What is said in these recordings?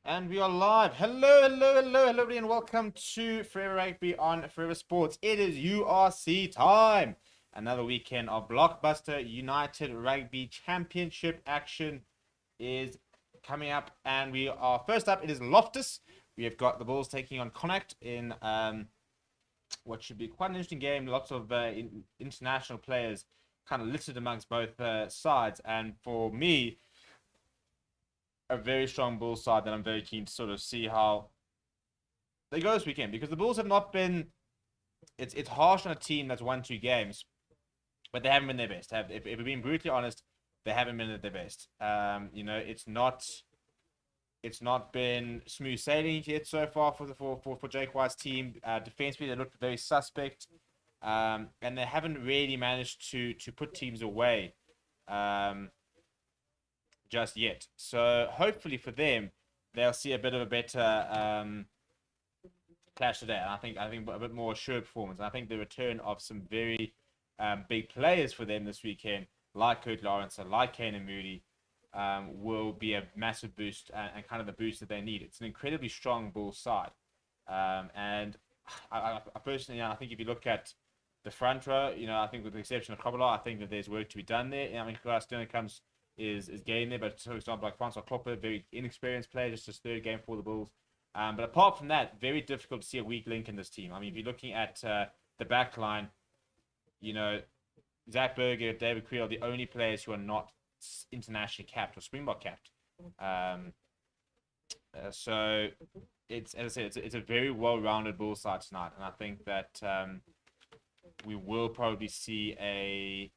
And we are live. Hello, everybody, and welcome to Forever Rugby on Forever Sports. It is URC time. Another weekend of blockbuster United Rugby Championship action is coming up, and we are first up. It is Loftus. We have got the Bulls taking on CONNACHT in what should be quite an interesting game. Lots of international players kind of littered amongst both sides, and for me, a very strong Bulls side that I'm very keen to sort of see how they go this weekend, because the Bulls have not been. It's harsh on a team that's won 2 games, but they haven't been their best. If we're being brutally honest, they haven't been at their best. It's not been smooth sailing yet so far for Jake White's team. Defensively, they looked very suspect, and they haven't really managed to put teams away. Just yet. So hopefully for them, they'll see a bit of a better clash today. And I think a bit more assured performance. And I think the return of some very big players for them this weekend, like Kurt Lawrence, like Kane and Moody, will be a massive boost and kind of the boost that they need. It's an incredibly strong Bulls side. And I personally, I think if you look at the front row, I think with the exception of Kobola, I think that there's work to be done there. I mean, Stern comes is getting there, but for example, like Francois Klopper, very inexperienced player, just his 3rd game for the Bulls. But apart from that, very difficult to see a weak link in this team. I mean, if you're looking at the back line, Zach Berger, David Creel are the only players who are not internationally capped or Springbok capped. So it's, as I said, it's a very well-rounded Bulls side tonight, and I think that we will probably see a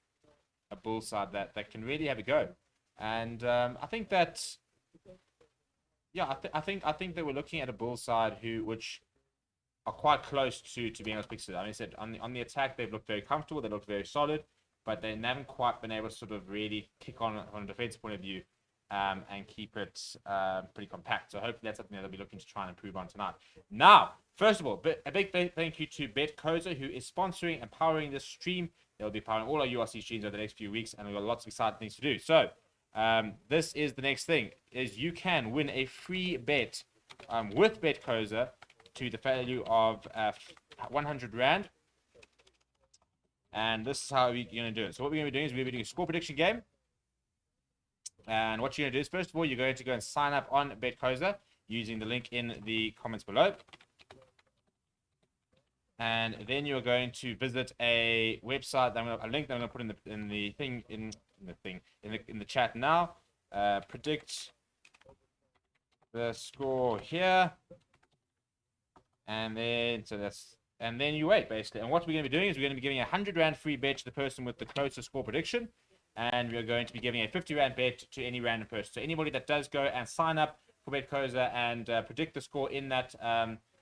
Bulls side that can really have a go. And I think that, I think that we're looking at a Bulls side which are quite close to being able to fix it. I mean, I said on the attack they've looked very comfortable, they looked very solid, but they haven't quite been able to sort of really kick on a defensive point of view and keep it pretty compact. So hopefully that's something that they'll be looking to try and improve on tonight. Now, first of all, a big thank you to BetCoza, who is sponsoring and powering this stream. They'll be powering all our URC streams over the next few weeks, and we've got lots of exciting things to do. So, this is the next thing, is you can win a free bet with BetCoza to the value of 100 Rand. And this is how we're going to do it. So what we're going to be doing is we're going to be doing a score prediction game. And what you're going to do is, first of all, you're going to go and sign up on BetCoza using the link in the comments below. And then you're going to visit a website a link that I'm going to put in the chat now. Predict the score here, and then you wait basically. And what we're going to be doing is we're going to be giving a 100 Rand free bet to the person with the closest score prediction, and we're going to be giving a 50 Rand bet to any random person. So anybody that does go and sign up for BetCoza and predict the score in that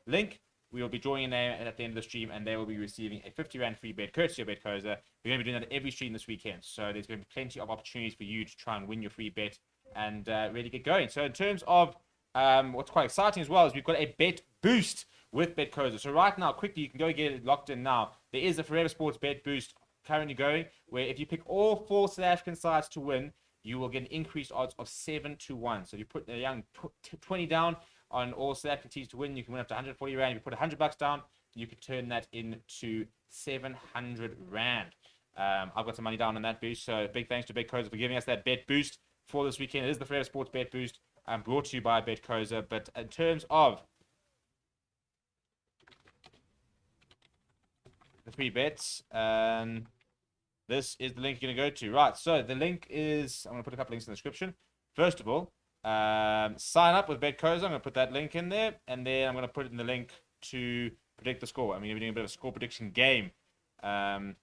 link, we will be drawing a name at the end of the stream, and they will be receiving a 50 Rand free bet courtesy of BetCoza. We're going to be doing that every stream this weekend. So there's going to be plenty of opportunities for you to try and win your free bet and really get going. So in terms of what's quite exciting as well is we've got a bet boost with BetCoza. So right now, quickly, you can go get it locked in now. There is a Forever Sports bet boost currently going, where if you pick all 4 South African sides to win, you will get an increased odds of 7-1. So if you put a young 20 down on all South African teams to win, you can win up to 140 Rand. If you put $100 down, you can turn that into 700 Rand. I've got some money down on that boost, so big thanks to BetCoza for giving us that bet boost for this weekend. It is the Forever Sports bet boost brought to you by BetCoza. But in terms of the free bets, this is the link you're going to go to. Right, so the link is, I'm going to put a couple links in the description. First of all, sign up with BetCoza. I'm going to put that link in there, and then I'm going to put it in the link to predict the score. I mean, we're doing a bit of a score prediction game. Remember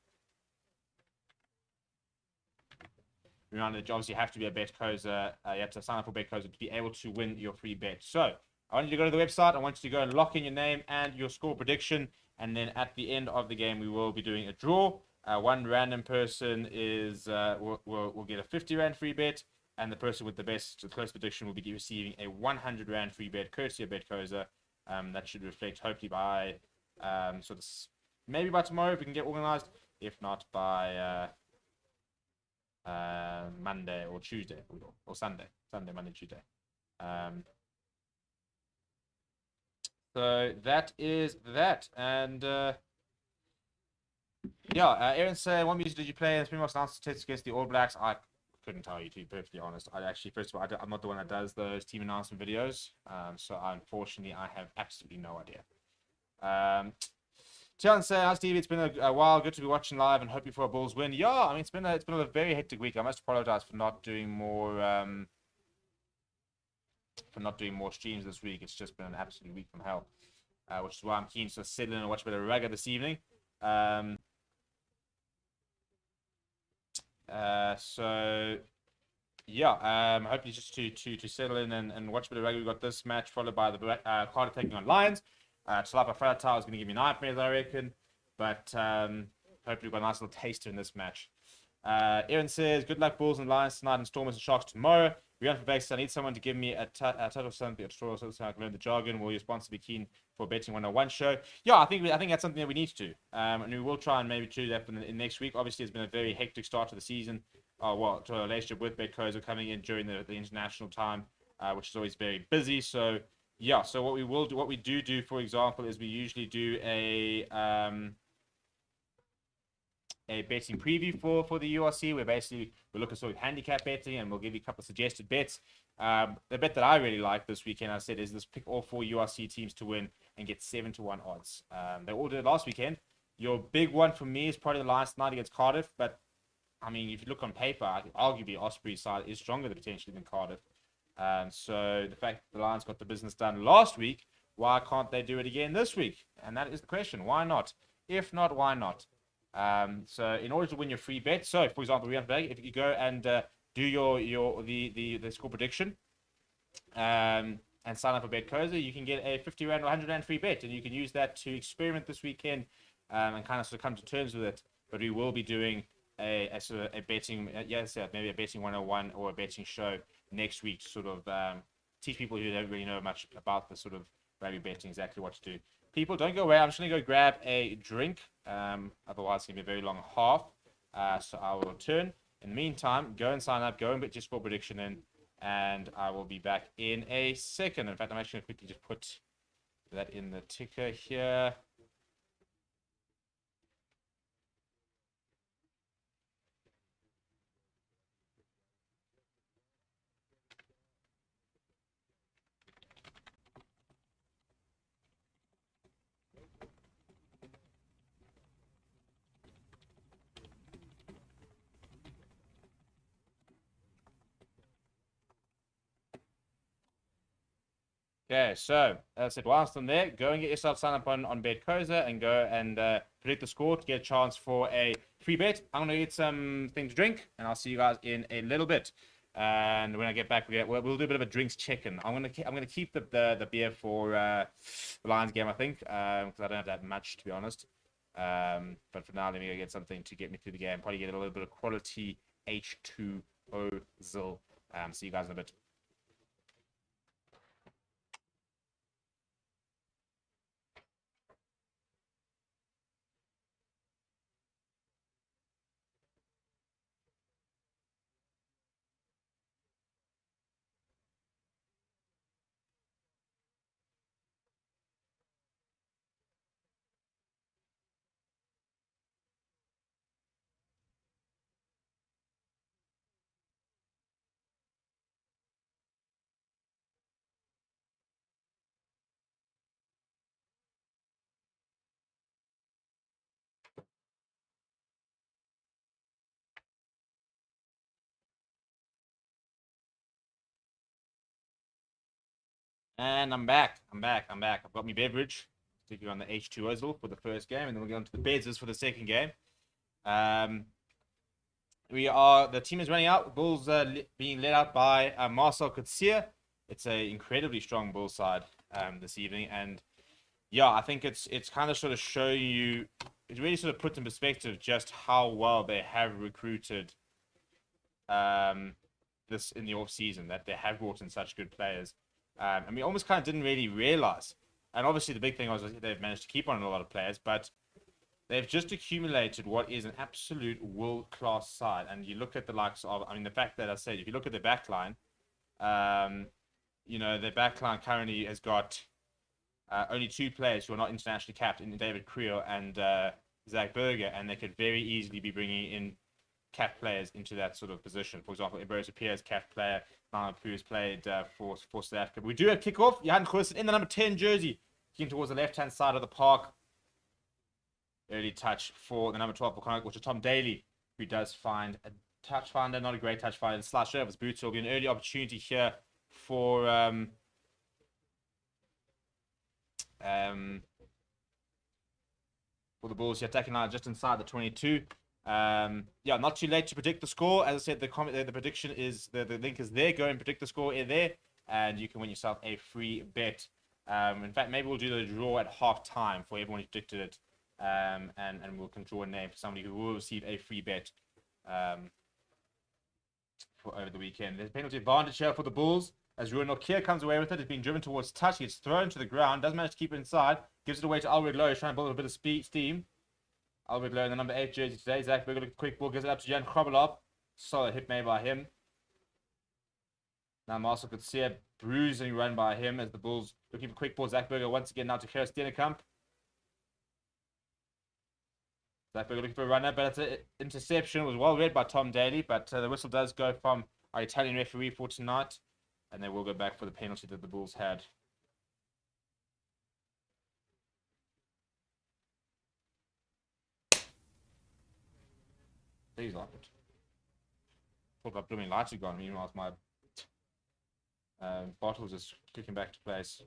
that you obviously have to be a BetCoza. You have to sign up for BetCoza to be able to win your free bet. So I want you to go to the website. I want you to go and lock in your name and your score prediction, and then at the end of the game, we will be doing a draw. One random person will get a 50 Rand free bet, and the person with the close prediction will be receiving a 100 Rand free bet courtesy of BetCoza. That should reflect hopefully by maybe by tomorrow if we can get organized. If not, by Monday or Tuesday or Sunday, Monday, Tuesday. So that is that. And yeah, Aaron said, what music did you play in the Springboks announced test against the All Blacks? I couldn't tell you, to be perfectly honest. I actually, first of all, I'm not the one that does those team announcement videos. So unfortunately, I have absolutely no idea. Tian said, "Hi Stevie, it's been a while. Good to be watching live and hoping for a Bulls win." Yeah, I mean it's been a very hectic week. I must apologize for not doing more streams this week. It's just been an absolute week from hell, which is why I'm keen to sit in and watch a bit of rugby this evening. So yeah, hopefully just to settle in and watch a bit of rugby. We've got this match followed by the Carter taking on Lions. Talapa Falatau is going to give me nightmares, I reckon. But hopefully we've got a nice little taster in this match. Aaron says, good luck Bulls and Lions tonight and Stormers and Sharks tomorrow. We're going for Vegas. I need someone to give me a touch of something so I can learn the jargon. Will your sponsor be keen for a betting 101 show? Yeah, I think that's something that we need to do. And we will try and maybe do that in next week. Obviously, it's been a very hectic start to the season. To a relationship with Betcozer coming in during the international time, which is always very busy. So yeah, so what we do, for example, is we usually do a betting preview for the URC, where basically we look at sort of handicap betting and we'll give you a couple of suggested bets. The bet that I really like this weekend, I said, is this pick all 4 URC teams to win and get 7-1 odds. They all did it last weekend. Your big one for me is probably the Lions tonight against Cardiff, but I mean, if you look on paper, arguably Osprey's side is stronger potentially than Cardiff. So the fact that the Lions got the business done last week, why can't they do it again this week? And that is the question. Why not? If not, why not? So in order to win your free bet, so for example, if you go and do the score prediction, and sign up for Betcozer, you can get a 50 Rand or 100 Rand free bet, and you can use that to experiment this weekend and kind of sort of come to terms with it. But we will be doing a betting, maybe a betting 101 or a betting show next week to sort of teach people who don't really know much about the sort of rugby betting exactly what to do. People, don't go away. I'm just going to go grab a drink. Otherwise, it's going to be a very long half. So I will return. In the meantime, go and sign up. Go and bet your score prediction in. And I will be back in a second. In fact, I'm actually going to quickly just put that in the ticker here. Okay, so as I said, whilst I'm there, go and get yourself signed up on Betcozer and go and predict the score to get a chance for a free bet. I'm going to get something to drink, and I'll see you guys in a little bit. And when I get back, we'll do a bit of a drinks check-in. I'm gonna keep the beer for the Lions game, I think, because I don't have that much, to be honest. But for now, let me go get something to get me through the game. Probably get a little bit of quality H2O Zil. See you guys in a bit. And I'm back. I've got my beverage, particularly on the H2O for the first game, and then we'll get on to the Beds for the second game. The team is running out. Bulls being led out by Marcel Coetzee. It's an incredibly strong Bulls side this evening, and yeah, I think it's kind of sort of showing you, it really sort of puts in perspective just how well they have recruited this in the off season, that they have brought in such good players. And we almost kind of didn't really realize. And obviously, the big thing was they've managed to keep on a lot of players, but they've just accumulated what is an absolute world-class side. And you look at the likes of, I mean, the fact that I said, if you look at their backline, their backline currently has got only 2 players who are not internationally capped in David Creel and Zach Berger, and they could very easily be bringing in capped players into that sort of position. For example, Eberto Pierre's capped player, Nana Poo has played for South Africa. But we do have kickoff. Johan Goosen in the number 10 jersey, kicking towards the left-hand side of the park. Early touch for the number 12 for CONNACHT, which is Tom Daly, who does find a touch finder, not a great touch finder. The slash over his boots will be an early opportunity here for the Bulls here, attacking line just inside the 22. Yeah, not too late to predict the score. As I said, the prediction is the link is there. Go and predict the score in there, and you can win yourself a free bet. In fact, maybe we'll do the draw at half time for everyone who predicted it, and we can draw a name for somebody who will receive a free bet for over the weekend. There's a penalty advantage here for the Bulls as Ruan Nokia comes away with it. It's being driven towards touch. Gets thrown to the ground. Doesn't manage to keep it inside. Gives it away to Alred Lowe. Trying to build a bit of steam. Alred Lowe in the number 8 jersey today. Zach Berger, quick ball. Gives it up to Jan Krobolov. Solid hit made by him. Now Marcel could see a bruising run by him as the Bulls looking for quick ball. Zach Berger once again now to Gerrit Steenekamp. Zach Berger looking for a runner, but it's an interception. It was well read by Tom Daly, but the whistle does go from our Italian referee for tonight. And they will go back for the penalty that the Bulls had. Please like it. Thought my blooming lights had gone. Meanwhile, my bottles just kicking back to place.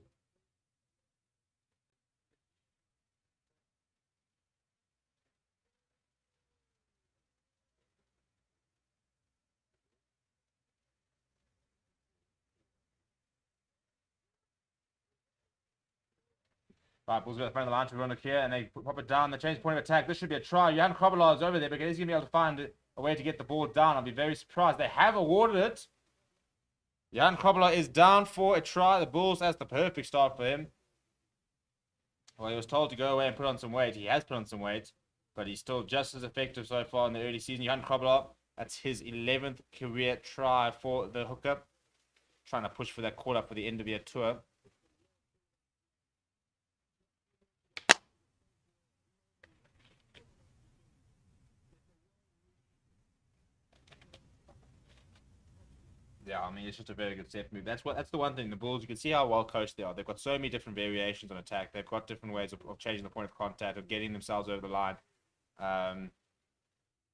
Right, Bulls got the front of the line to run here, and they pop it down. They change point of attack. This should be a try. Jan Krobolov is over there, but he's going to be able to find a way to get the ball down. I'll be very surprised. They have awarded it. Jan Krobolov is down for a try. The Bulls, that's the perfect start for him. Well, he was told to go away and put on some weight. He has put on some weight, but he's still just as effective so far in the early season. Jan Krobolov, that's his 11th career try for the hooker. Trying to push for that call up for the end of year tour. Yeah, I mean, it's just a very good set move. That's the one thing. The Bulls, you can see how well coached they are. They've got so many different variations on attack. They've got different ways of changing the point of contact, of getting themselves over the line.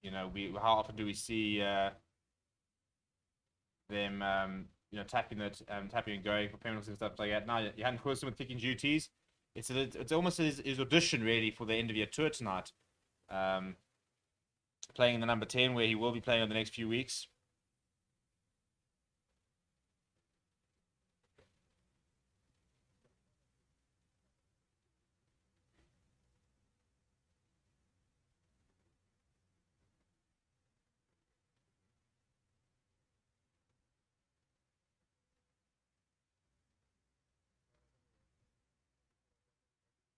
You know, how often do we see them, you know, tapping and going for penalties and stuff like that? Now, Johan Goosen with kicking duties. It's almost his audition really for the end of year tour tonight. Playing in the number 10, where he will be playing in the next few weeks.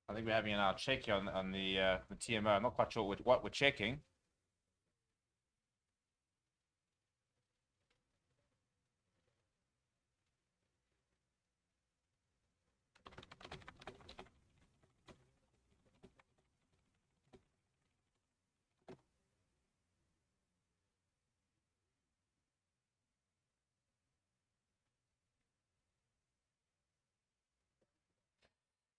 I think we're having an check here on the TMO. I'm not quite sure what we're checking.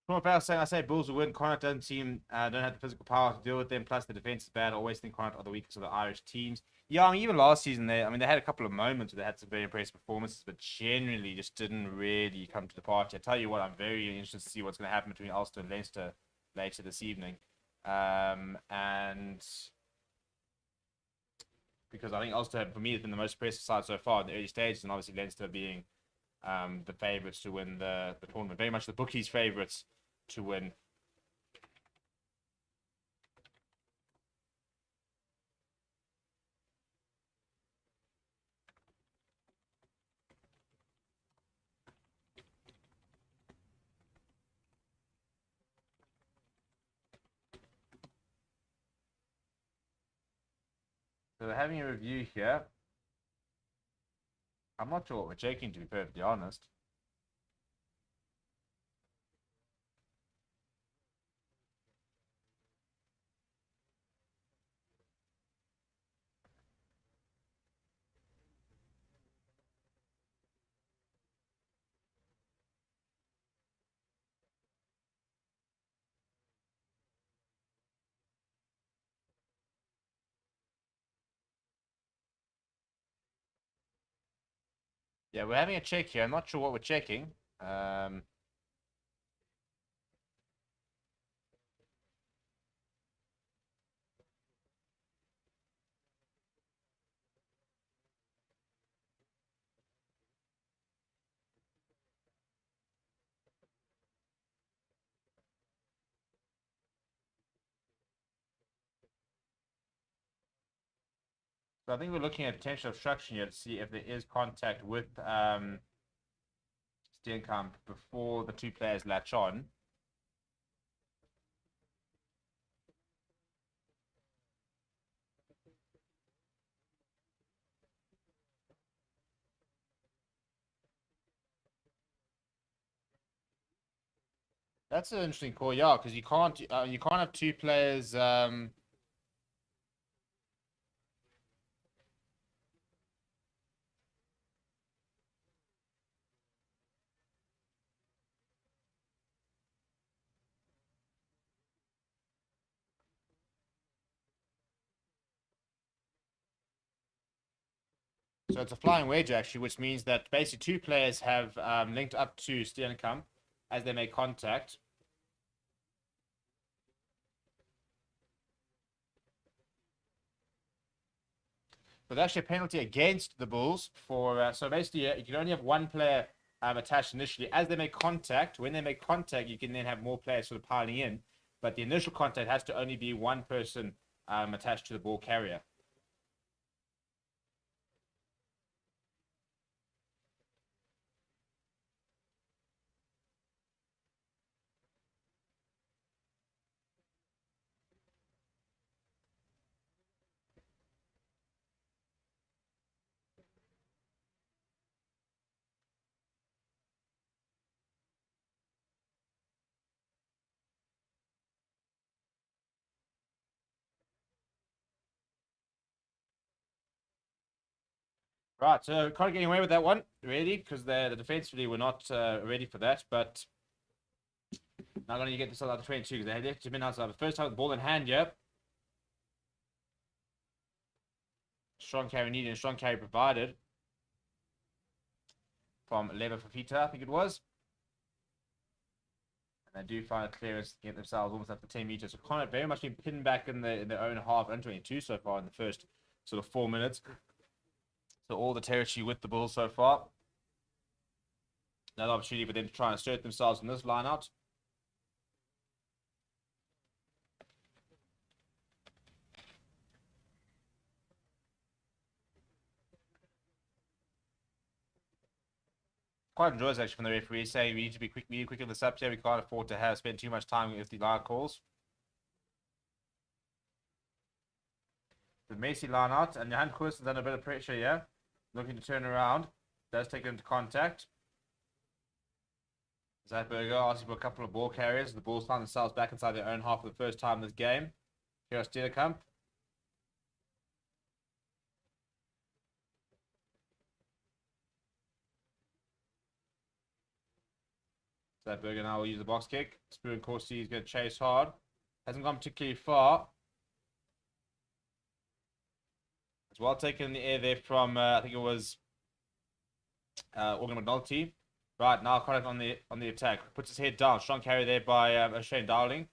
From what I was saying, I say Bulls will win. CONNACHT don't have the physical power to deal with them. Plus, the defense is bad. I always think CONNACHT are the weakest of the Irish teams. Yeah, I mean, even last season, they had a couple of moments where they had some very impressive performances, but generally just didn't really come to the party. I tell you what, I'm very interested to see what's going to happen between Ulster and Leinster later this evening. And because I think Ulster, for me, has been the most impressive side so far in the early stages, and obviously Leinster being the favourites to win the tournament. Very much the bookies' favourites to win. So they're having a review here. I'm not sure what we're checking, to be perfectly honest. Yeah, we're having a check here. I'm not sure what we're checking. So I think we're looking at potential obstruction here to see if there is contact with Steenkamp before the two players latch on. That's an interesting call, yeah, because you can't have two players. So it's a flying wedge actually, which means that basically two players have linked up to Steenkamp as they make contact. But actually a penalty against the Bulls for so basically you can only have one player attached initially as they make contact. When they make contact, you can then have more players sort of piling in, but the initial contact has to only be one person attached to the ball carrier. Right, so kind of getting away with that one, really, because the defensively were not ready for that. But now going to get this out of 22 because they had left to been outside. The first time with the ball in hand, yeah. Strong carry needed and strong carry provided from Lever Fafita, I think it was. And they do find a clearance to get themselves almost up to 10 meters. So Connacht very much been pinned back in their own half, under 22 so far in the first sort of 4 minutes. So all the territory with the Bulls so far. Another opportunity for them to try and assert themselves in this line out. Quite enjoys actually from the referee saying we need to be quick, we need quicker this up here. We can't afford to have spent too much time with the line calls. The Macy line out and Johan Koos is under a bit of pressure here. Looking to turn around. Does take it into contact. Zatberger asking for a couple of ball carriers. The Bulls find themselves back inside their own half for the first time this game. Here is Steenkamp. Zatberger now will use the box kick. Spoon Corsi is going to chase hard. Hasn't gone particularly far. It's well taken in the air there from, I think it was Organ McNulty. Right, now Connacht on the attack. Puts his head down. Strong carry there by Shane Dowling.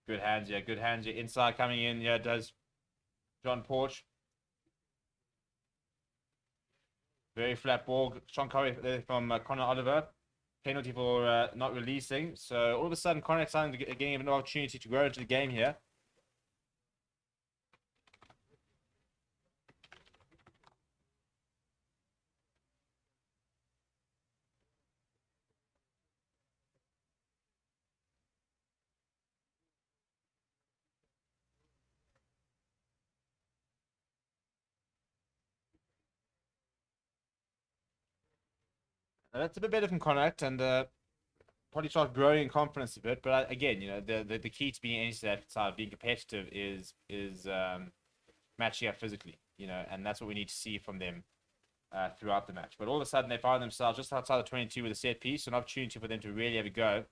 Good hands, yeah. Good hands, yeah. Inside coming in, yeah, does John Porch. Very flat ball. Strong carry there from Connor Oliver. Penalty for not releasing. So all of a sudden, Connacht starting to getting an opportunity to grow into the game here. That's a bit better from Connacht and probably start growing in confidence a bit. But again, you know, the key to being any side, being competitive is matching up physically, you know, and that's what we need to see from them throughout the match. But all of a sudden, they find themselves just outside the 22 with a set piece, an opportunity for them to really have a go.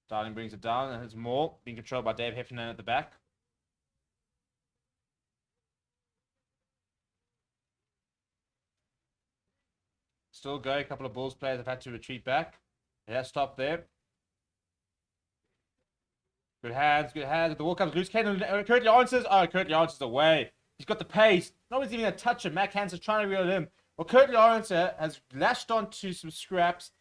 Darling brings it down, and it's more being controlled by Dave Heffernan at the back. Still going. A couple of Bulls players have had to retreat back. It has stopped there. Good hands, good hands. The ball comes loose. Curtly answers. Oh, Curtly answers away. He's got the pace. Nobody's even going to touch him. Mac Hansen's trying to reel him. Well, Curtly Answer has lashed onto some scraps.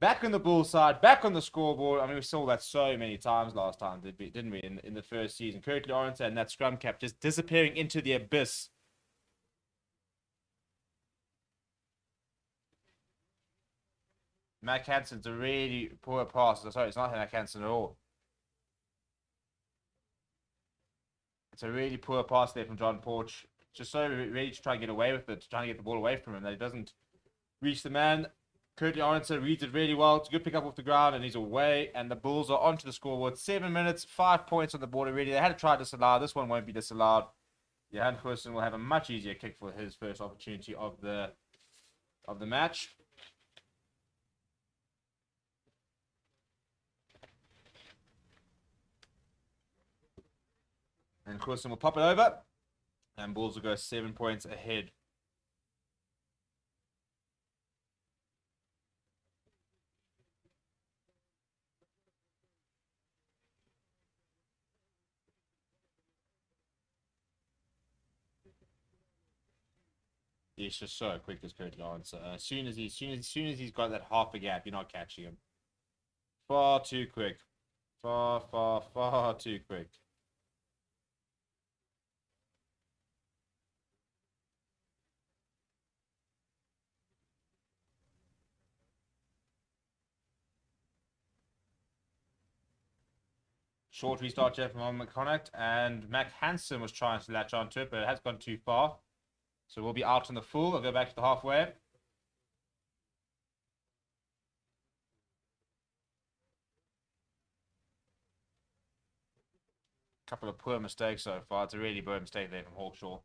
Back on the Bull side, back on the scoreboard. I mean, we saw that so many times last time, didn't we, in the first season? Curtly Answer and that scrum cap just disappearing into the abyss. Mac Hansen's a really poor pass. Sorry, it's not Mac Hansen at all. It's a really poor pass there from John Porch. Just so ready to try and get away with it, trying to get the ball away from him, that he doesn't reach the man. Curtly Answer reads it really well. It's a good pick up off the ground, and he's away. And the Bulls are onto the scoreboard. 7 minutes, 5 points on the board already. They had to try to disallow. This one won't be disallowed. Johan Hussen will have a much easier kick for his first opportunity of the match. And Hussen will pop it over. And Bulls will go 7 points ahead. He's just so quick, as Curtly Answer. As soon as he's got that half a gap, you're not catching him. Far too quick. Far too quick. Short restart here from CONNACHT, and Mac Hansen was trying to latch onto it, but it has gone too far. So we'll be out on the full. I'll go back to the halfway. Couple of poor mistakes so far. It's a really poor mistake there from Hawkshaw.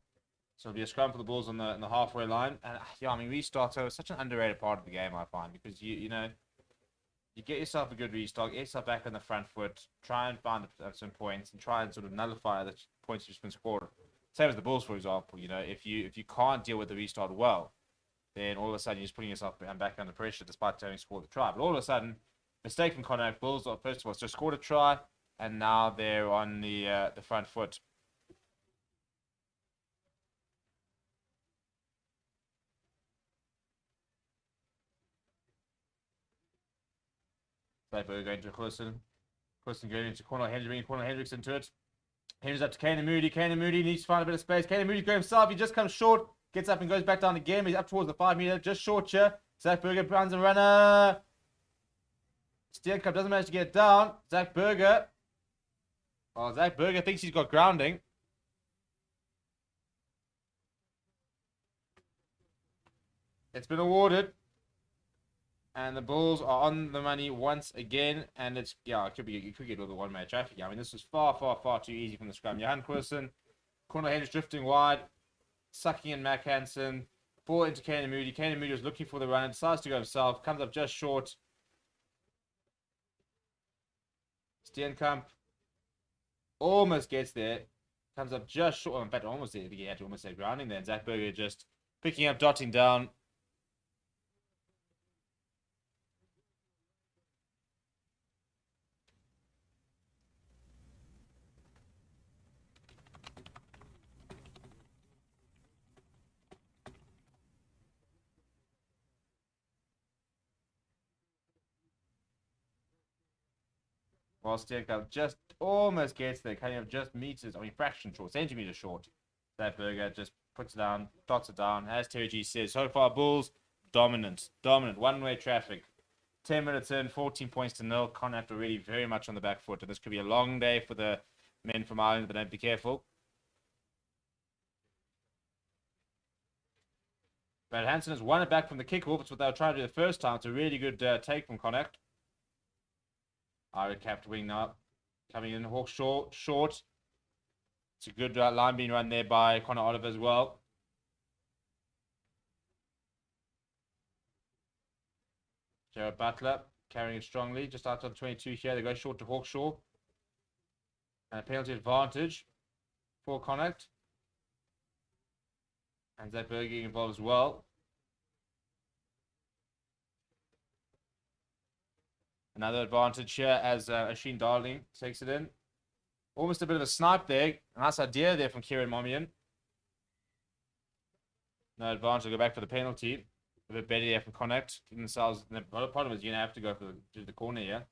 So it'll be a scrum for the Bulls on the halfway line. And yeah, I mean, restarts are such an underrated part of the game, I find, because you know, you get yourself a good restart, get yourself back on the front foot, try and find some points, and try and sort of nullify the points you've been scored. Same as the Bulls, for example. You know, if you can't deal with the restart well, then all of a sudden you're just putting yourself back under pressure despite having scored the try. But all of a sudden, mistake from CONNACHT. Bulls, first of all, just scored a try, and now they're on the front foot. We're going to Hussen. Hussen going into corner. Hendricks into it. Hendricks up to Kane Moody. Kane Moody needs to find a bit of space. Kane Moody's going himself. He just comes short. Gets up and goes back down again. He's up towards the 5 meter. Just short here. Zach Berger runs a runner. Steenkamp doesn't manage to get it down. Zach Berger. Oh, Zach Berger thinks he's got grounding. It's been awarded. And the Bulls are on the money once again. And it's, yeah, it could get a little one-man traffic. I mean, this was far too easy from the scrum. Johan Hussen, corner Hendricks drifting wide, sucking in Mac Hansen. Ball into Kane Moody. Kane Moody was looking for the run, decides to go himself, comes up just short. Steenkamp almost gets there, comes up just short. In fact, almost there. I think he had to almost say grounding there. And Zach Berger just picking up, dotting down. While Steenkamp just almost gets there, kind of just meters, I mean fraction short, centimeters short. That Berger just puts it down, dots it down. As Terry G says, so far Bulls dominant, one-way traffic. 10 minutes in, 14 points to nil. CONNACHT already very much on the back foot, and this could be a long day for the men from Ireland, but don't be careful. But Hansen has won it back from the kickoff. It's what they were trying to do the first time. It's a really good take from CONNACHT. Ira capped wing now. Coming in, Hawkshaw, short. It's a good line being run there by Connor Oliver as well. Jared Butler carrying it strongly. Just outside the 22 here. They go short to Hawkshaw. And a penalty advantage for CONNACHT. And Zach Berger involved as well. Another advantage here as Asheen Darling takes it in. Almost a bit of a snipe there. Nice idea there from Kieran Momian. No advantage. Go back for the penalty. A bit better there from CONNACHT. Themselves. The problem is you're going to have to go for the corner here.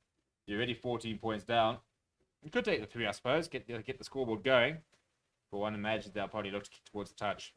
You're already 14 points down. You could take the 3, I suppose. Get the scoreboard going. But one imagines they'll probably look towards the touch.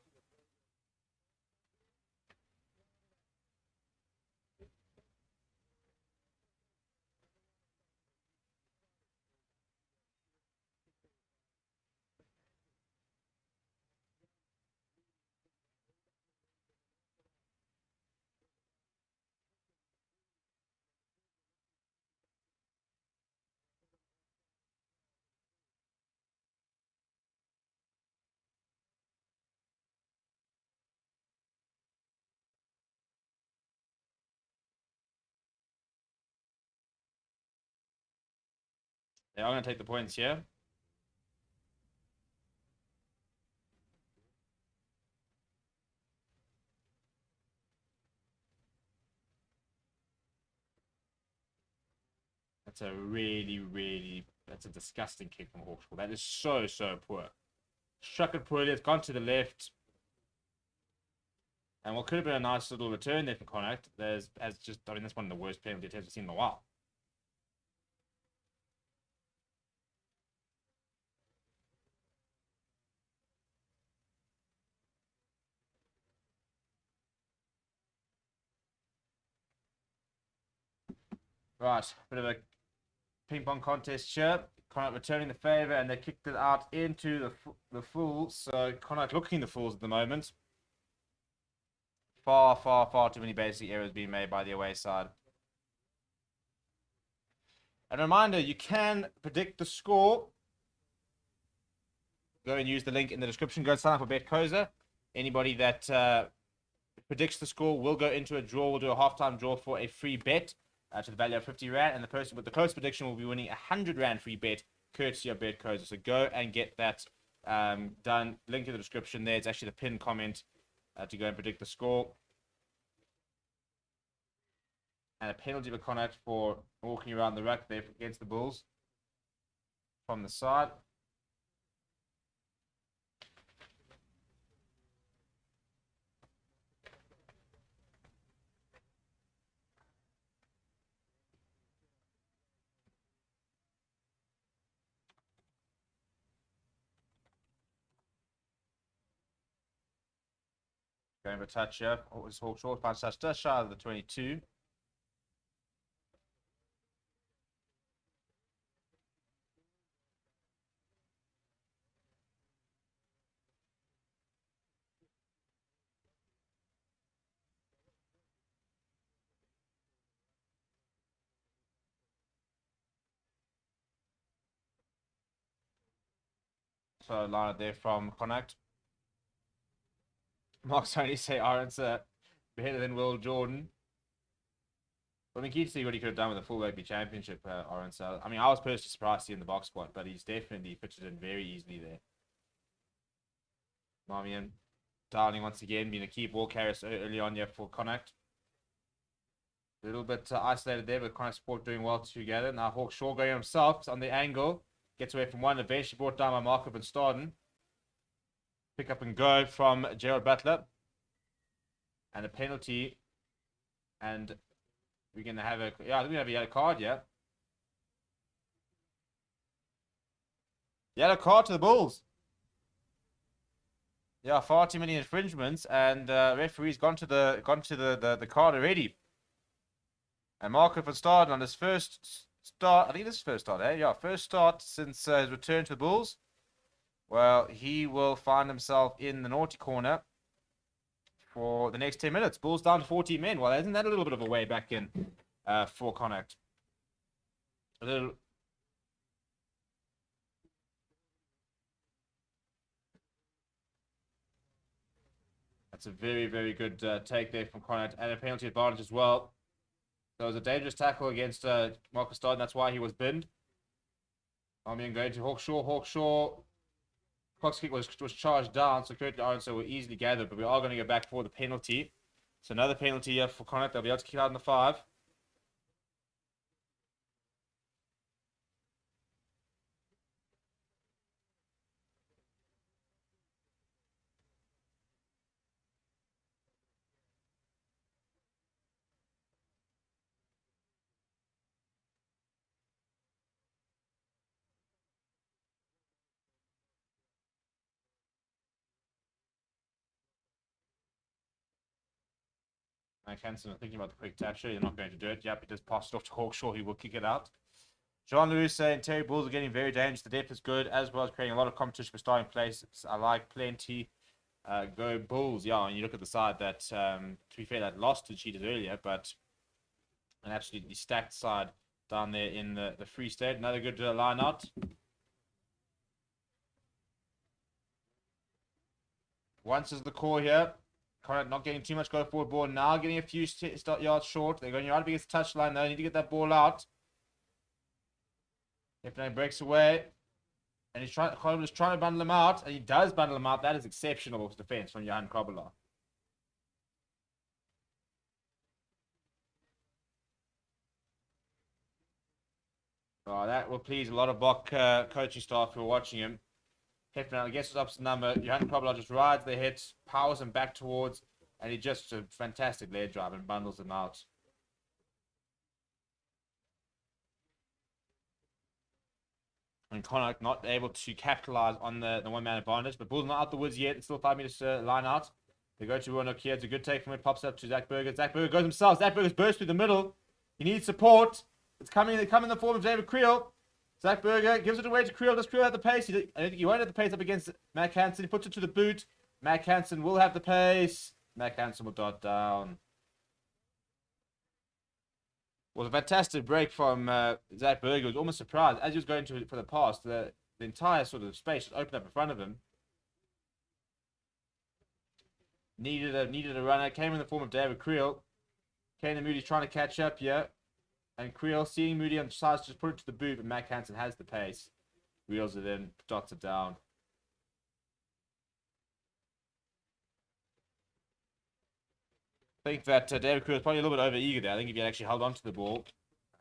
They are going to take the points here. That's a that's a disgusting kick from Hawkshaw. That is so poor. Struck it poorly. It's gone to the left. And what could have been a nice little return there for CONNACHT, that's one of the worst penalty attempts I've seen in a while. Right, bit of a ping pong contest here. CONNACHT returning the favour, and they kicked it out into the fools. So CONNACHT looking the fools at the moment. Far too many basic errors being made by the away side. And a reminder, you can predict the score. Go and use the link in the description. Go and sign up for BetCoza. Anybody that predicts the score will go into a draw. We'll do a halftime draw for a free bet to the value of 50 Rand. And the person with the close prediction will be winning a 100 Rand free bet courtesy of BetCoza. So go and get that done. Link in the description there. It's actually the pinned comment to go and predict the score. And a penalty for CONNACHT for walking around the ruck there against the Bulls from the side. Going for a touch here. Oh, it's Hawkshaw. 5 touch just shy of the 22. So line it there from CONNACHT. Mark's only say Aaron's better than Will Jordan. But I'm keen to see what he could have done with the full rugby championship, Aaron. So I mean, I was personally surprised to see in the box squad, but he's definitely fitted in very easily there. Marmion Darling once again being a key ball carrier early on here for CONNACHT. A little bit isolated there, but CONNACHT support doing well together. Now Hawkshaw going himself on the angle. Gets away from one, eventually brought down by Marco van Staden. Pick up and go from Gerald Butler. And a penalty. And we're going to have a... Yeah, I think we have a yellow card, yeah. Yellow card to the Bulls. Yeah, far too many infringements. And referee's gone to the card already. And Marco van Staden on his first... start, I think this is first start, eh? Yeah, first start since his return to the Bulls. Well, he will find himself in the naughty corner for the next 10 minutes. Bulls down to 14 men. Well, isn't that a little bit of a way back in for CONNACHT? A little. That's a very good take there from CONNACHT, and a penalty advantage as well. So it was a dangerous tackle against Marcus Staden. That's why he was binned. Marmion going to Hawkshaw. Hawkshaw. Clock's kick was charged down, so Kurt Lawrence were easily gathered, but we are going to go back for the penalty. So another penalty here for CONNACHT. They'll be able to kick out in the 5. Mike Hansen was thinking about the quick tap. Sure, you're not going to do it. Yep, he just passed it off to Hawkshaw. He will kick it out. Jean-Louis and Terry Bulls are getting very dangerous. The depth is good, as well as creating a lot of competition for starting places. I like plenty. Go Bulls. Yeah, and you look at the side that, to be fair, that lost to the Cheetahs earlier, but an absolutely stacked side down there in the Free State. Another good line out. Once is the core here. Connacht not getting too much go forward ball. Now getting a few yards short. They're going right up against the touchline. They need to get that ball out. Definitely breaks away. And he's trying to bundle him out. And he does bundle him out. That is exceptional defense from Johan Krobbeler. Oh, that will please a lot of Bok coaching staff who are watching him. Hefner, I guess, was opposite number. Johan Krobbeler just rides the hits, powers him back towards, and he just a fantastic leg drive and bundles him out. And Connacht not able to capitalize on the one-man advantage, but Bulls not out the woods yet. It's still 5 meters line out. They go to Roanoke here. It's a good take from it. Pops up to Zach Berger. Zach Berger goes himself. Zach Berger's burst through the middle. He needs support. It's coming. They come in the form of David Creel. Zach Berger gives it away to Creel. Does Creel have the pace? I don't think he won't have the pace up against Mac Hansen. He puts it to the boot. Mac Hansen will have the pace. Mac Hansen will dot down. Was a fantastic break from Zach Berger. He was almost surprised as he was going for the pass. The entire sort of space just opened up in front of him. Needed a runner. Came in the form of David Creel. Kane and Moody's trying to catch up here. And Creel, seeing Moody on the sides, just put it to the boot, but Mac Hansen has the pace. Wheels it in, dots it down. I think that David Creel is probably a little bit over-eager there. I think if he had actually held on to the ball,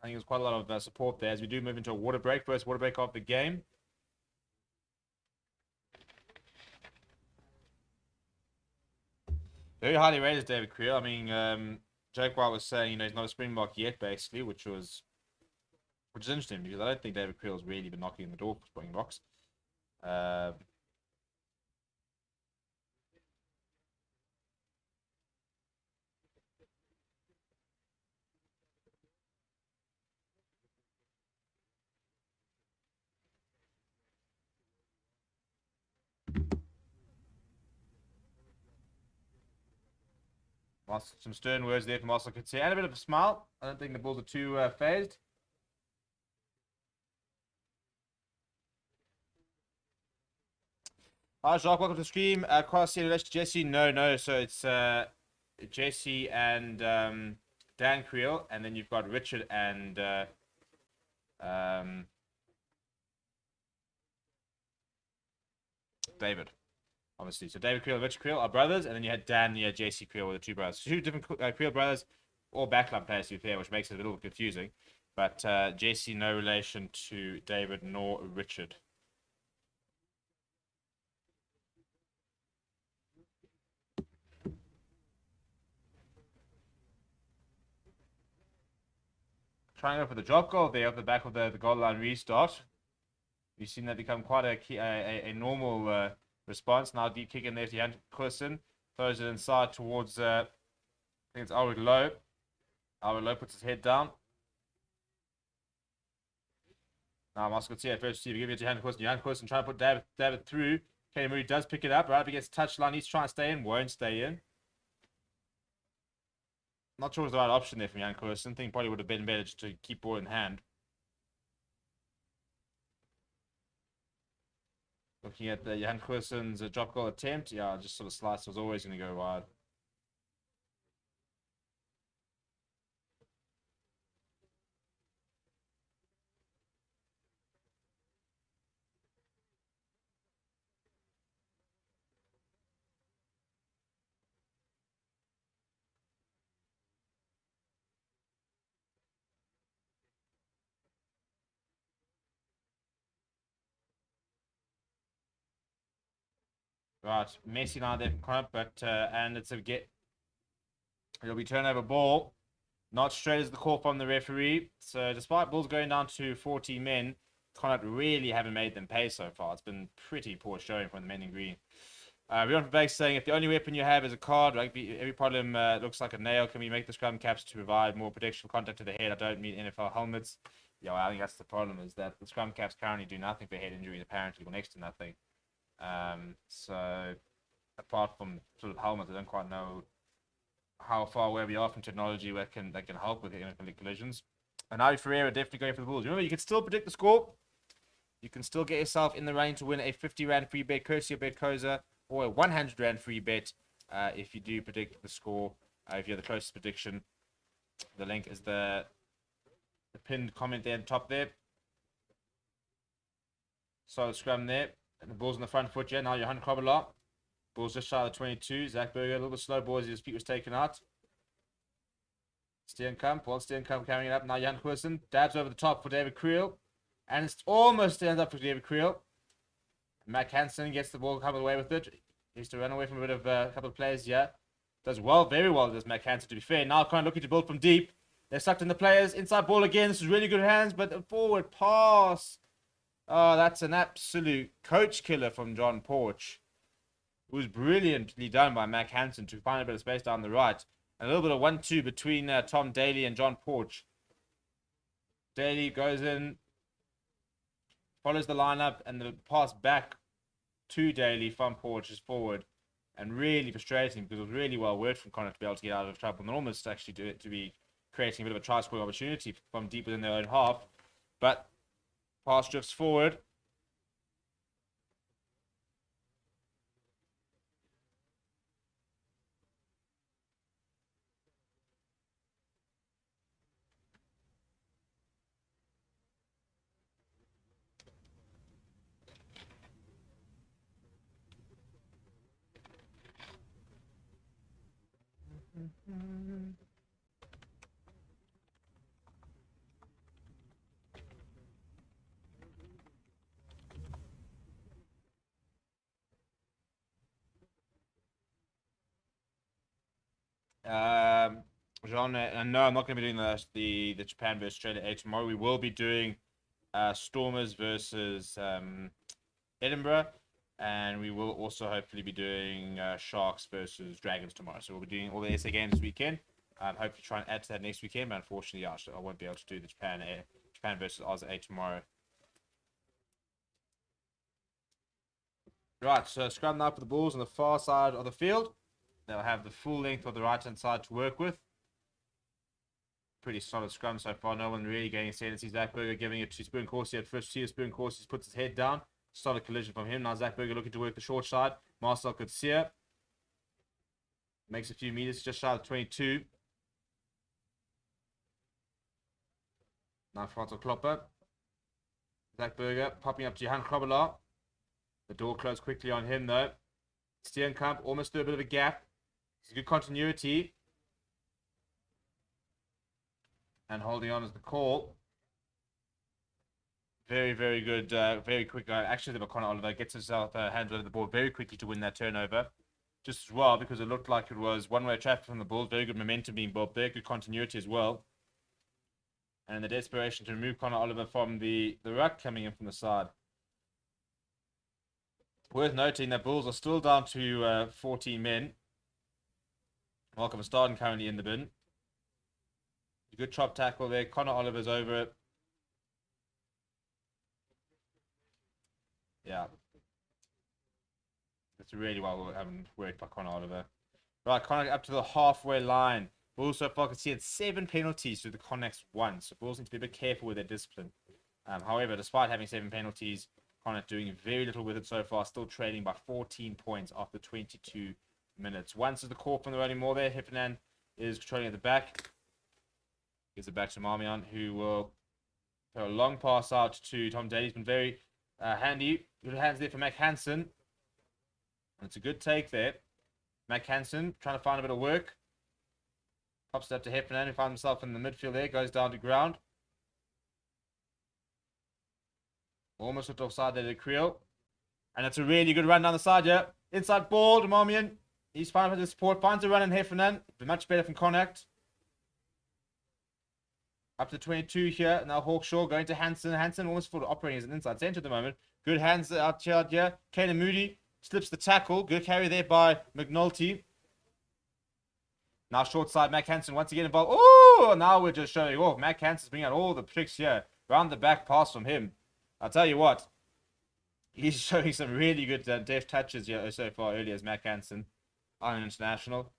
I think there's quite a lot of support there as we do move into a water break. First water break of the game. Very highly rated David Creel. I mean, Jake White was saying, he's not a Springbok yet, basically, which is interesting because I don't think David Creel's really been knocking on the door for Springboks. Some stern words there from Marcel Coetzee and a bit of a smile. I don't think the Bulls are too phased. Hi, Jacques. Welcome to the stream. Cross in relation to Jesse. No. So it's Jesse and Dan Creel, and then you've got Richard and David. Obviously, so David Creel and Richard Creel are brothers, and then you had Dan, JC Creel were the two brothers. Two different Creel brothers, all backline players to be fair, which makes it a little confusing. But JC, no relation to David nor Richard. Trying to go for the drop goal there off the back of the goal line restart. We've seen that become quite a normal response. Now deep kick in there to Jan Klaassen. Throws it inside towards, I think it's Alred Lowe. Alred Lowe puts his head down. Now Marcel Coetzee at first receiver, giving it to Jan Klaassen. Jan Klaassen trying to put David through. Kenny Murray does pick it up right up against the touchline. He's trying to stay in, won't stay in. Not sure it was the right option there from Jan Klaassen. I think probably would have been better just to keep ball in hand. Looking at the Jan Klaassen's drop goal attempt, yeah, just sort of slice was always going to go wide. Right, messy line there from Connacht, but and it'll be turnover ball. Not straight as the call from the referee. So despite Bulls going down to 40 men, Connacht really haven't made them pay so far. It's been pretty poor showing from the men in green. Beyond Bank saying, if the only weapon you have is a card, rugby, every problem looks like a nail. Can we make the scrum caps to provide more protection contact to the head? I don't mean NFL helmets. Yeah, well, I think that's the problem, is that the scrum caps currently do nothing for head injuries, apparently, or next to nothing. So apart from sort of helmets, I don't quite know how far away we are from technology that can help with collisions. And now Ferreira definitely going for the Bulls. Remember, you can still predict the score. You can still get yourself in the running to win a 50 Rand free bet, courtesy of BetCoza, or a 100 Rand free bet if you do predict the score. If you have the closest prediction, the link is the pinned comment there at the top there. Solid scrum there. And the Bulls on the front foot here. Now Johan Krobbelar. Bulls just shy of the 22. Zach Berger a little bit slow, boys. His feet was taken out. Steenkamp. Well, Steenkamp carrying it up. Now Jan Goosen dabs over the top for David Creel. And it's almost stands up for David Creel. Mac Hansen gets the ball, coming away with it. He used to run away from a bit of a couple of players here. Does well, very well, does Mac Hansen, to be fair. Now kind of looking to build from deep. They're sucked in the players. Inside ball again. This is really good hands, but a forward pass. Oh, that's an absolute coach killer from John Porch. It was brilliantly done by Mac Hansen to find a bit of space down the right. And a little bit of 1-2 between Tom Daly and John Porch. Daly goes in, follows the lineup, and the pass back to Daly from Porch is forward. And really frustrating, because it was really well worked from Connacht to be able to get out of trouble and almost actually do it to be creating a bit of a try scoring opportunity from deep within their own half. But pass drifts forward. Jean, no, I'm not going to be doing the Japan versus Australia tomorrow. We will be doing Stormers versus Edinburgh, and we will also hopefully be doing Sharks versus Dragons tomorrow. So we'll be doing all the SA games this weekend. Hopefully try and add to that next weekend, but unfortunately, I won't be able to do the Japan versus Oz tomorrow. Right, so scrum now for the Bulls on the far side of the field. They'll have the full length of the right-hand side to work with. Pretty solid scrum so far. No one really getting ascendancy. Zach Berger giving it to Spoon Corsi at first. See Spoon Corsi puts his head down. Solid collision from him. Now Zach Berger looking to work the short side. Marcel Kutsia makes a few meters, just shy of 22. Now Franco Klopper. Zach Berger popping up to Johan Krobbelar. The door closed quickly on him though. Steenkamp almost through a bit of a gap. It's a good continuity. And holding on is the call. Very, very good. Very quick action by Conor Oliver. Gets himself hands over the ball very quickly to win that turnover. Just as well, because it looked like it was one-way traffic from the Bulls. Very good momentum being built there. Good continuity as well. And the desperation to remove Conor Oliver from the ruck coming in from the side. Worth noting that Bulls are still down to 14 men. Malcolm Starden currently in the bin. A good chop tackle there. Conor Oliver's over it. Yeah. That's really well worked by Conor Oliver. Right, Connacht up to the halfway line. Bulls so far can see 7 penalties to the Connacht's 1. So Bulls need to be a bit careful with their discipline. However, despite having 7 penalties, Connacht doing very little with it so far. Still trailing by 14 points after 22 minutes. Once is the call from the running more there. Heffernan is controlling at the back. Gives it back to Marmion, who will throw a long pass out to Tom Daly. He's been very handy. Good hands there for Mac Hansen. And it's a good take there. Mac Hansen trying to find a bit of work. Pops it up to Heffernan, who finds himself in the midfield there. Goes down to ground. Almost hooked offside there to Creel. And it's a really good run down the side, yeah. Inside ball to Marmion. He's fine for the support. Finds a run in Heffernan. Much better from Connacht. Up to 22 here. Now Hawkshaw going to Hansen. Hansen almost for operating as an inside centre at the moment. Good hands out here. Kayla Moody Slips the tackle. Good carry there by McNulty. Now short side, Mac Hansen once again involved. Oh, now we're just showing off. Mac Hansen's bringing out all the tricks here. Round the back pass from him. I'll tell you what. He's showing some really good deft touches here so far early as Mac Hansen on an international.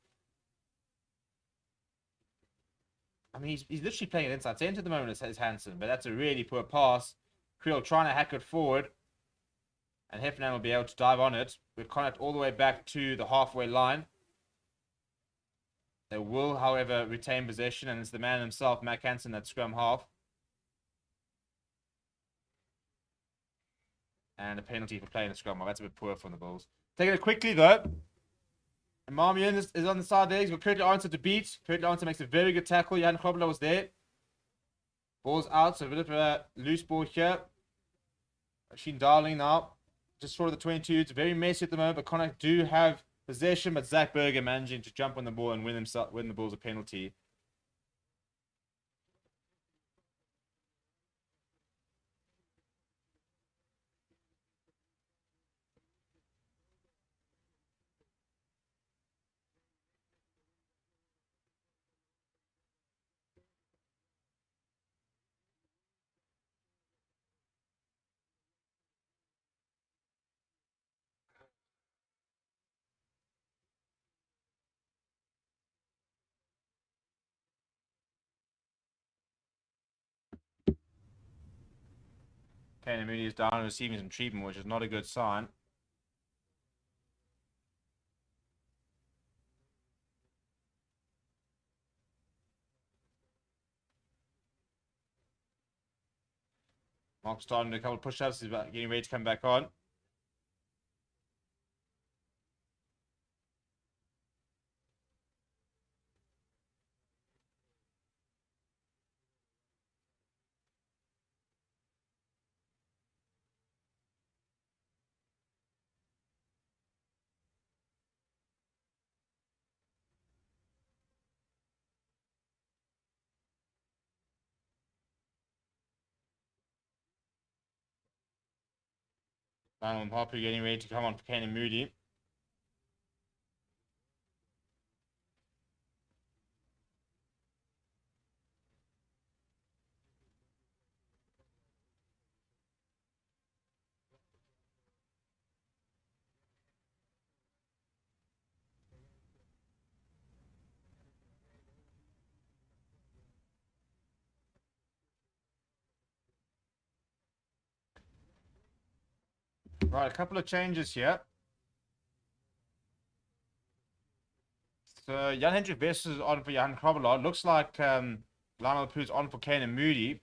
I mean, he's literally playing it inside centre at the moment as Hansen, but that's a really poor pass. Creel trying to hack it forward. And Heffernan will be able to dive on it. With Connacht all the way back to the halfway line. They will, however, retain possession, and it's the man himself, Mac Hansen, at scrum half. And a penalty for playing the scrum half. That's a bit poor from the Bulls. Taking it quickly, though. And Marmion is on the side there. He's got Curtly Arnson to beat. Curtly Arnson makes a very good tackle. Jan Krobler was there. Ball's out, so a bit of a loose ball here. Sheen Darling now. Just short of the 22. It's very messy at the moment, but Connacht do have possession, but Zach Berger managing to jump on the ball and win the Bulls a penalty. Kane Mooney is down and receiving some treatment, which is not a good sign. Mark's starting a couple of push-ups. He's getting ready to come back on. Donald Harper getting ready to come on for Kane Moody. Right, a couple of changes here. So Jan Hendrik West is on for Jan Krobelaar. Looks like Lionel Poo's on for Kane Moody.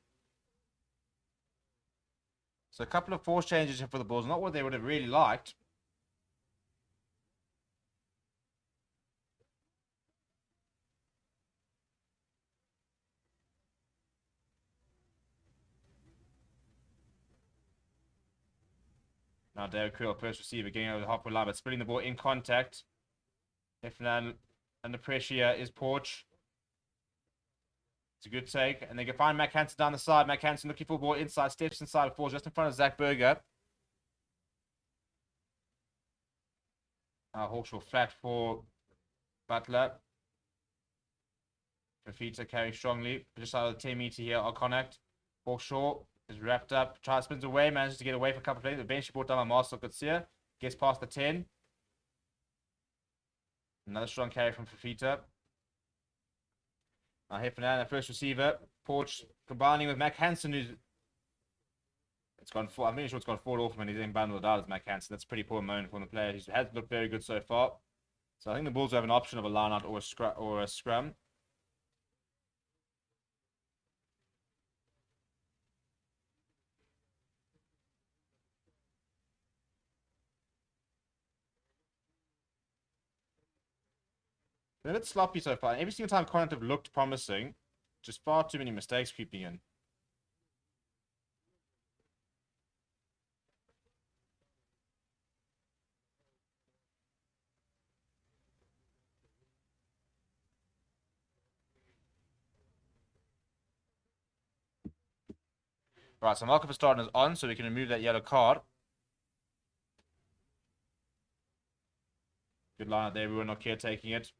So a couple of force changes here for the Bulls. Not what they would have really liked. Now David Creel, first receiver, getting over the halfway line, but splitting the ball in contact. Heffernan under pressure here is Porch. It's a good take. And they can find Mac Hansen down the side. Mac Hansen looking for the ball inside, steps inside, falls just in front of Zach Berger. Hawkshaw flat for Butler. Fafita carrying strongly. Just out of the 10 meter here, Connacht. Hawkshaw is wrapped up. Tries spins away, manages to get away for a couple of plays. Eventually brought down by Marcel Kutsia. Gets past the 10. Another strong carry from Fafita. Now Heffernan, the first receiver. Porch combining with Mac Hansen, who's... It's gone forward. I'm pretty sure it's gone forward off him and he's in bundled out as Mac Hansen. That's pretty poor moment from the player. He has looked very good so far. So I think the Bulls will have an option of a line out or a scrum. They're a bit sloppy so far. Every single time Connacht have looked promising, just far too many mistakes creeping in. Right, so Marco Verstappen is on, so we can remove that yellow card. Good line out there. Everyone not caretaking it.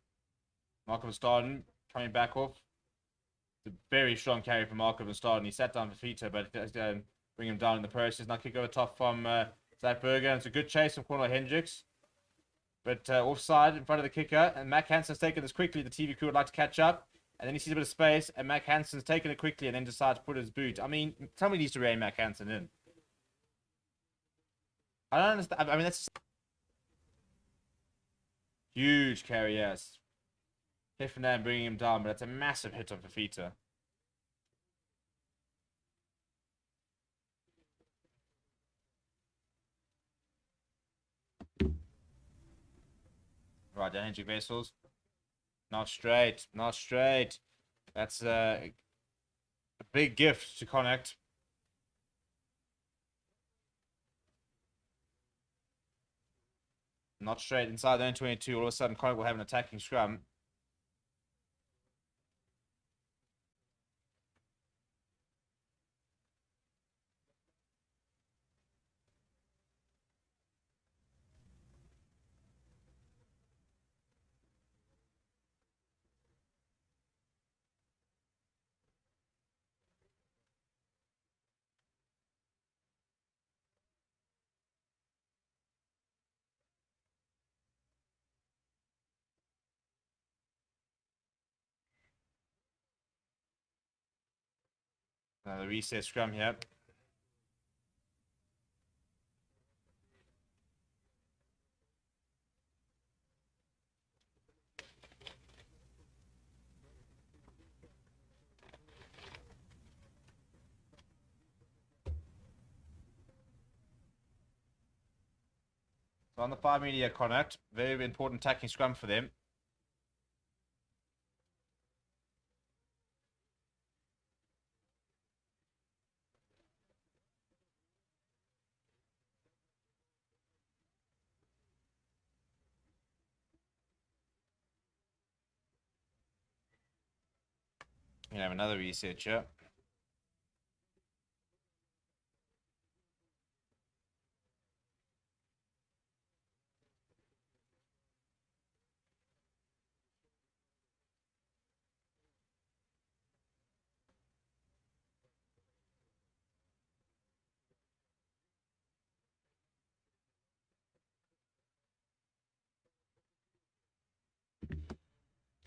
Markov and Staden coming back off. It's a very strong carry from Markov and Staden. He sat down for Fito, but bring him down in the process. Now kick over top from Zach Berger. And it's a good chase from Cornel Hendricks. But offside in front of the kicker. And Mac Hansen's taken this quickly. The TV crew would like to catch up. And then he sees a bit of space. And Mac Hansen's taken it quickly and then decides to put his boot. I mean, somebody needs to rein Mac Hansen in. I don't understand. I mean, that's huge carry, yes. Heffernan bringing him down, but that's a massive hit on Fafita. Right, down Hendrik Vessels. Not straight, not straight. That's a big gift to CONNACHT. Not straight inside the 22. All of a sudden, CONNACHT will have an attacking scrum. The reset scrum here. So on the 5 meter CONNACHT, very important attacking scrum for them. We have another researcher.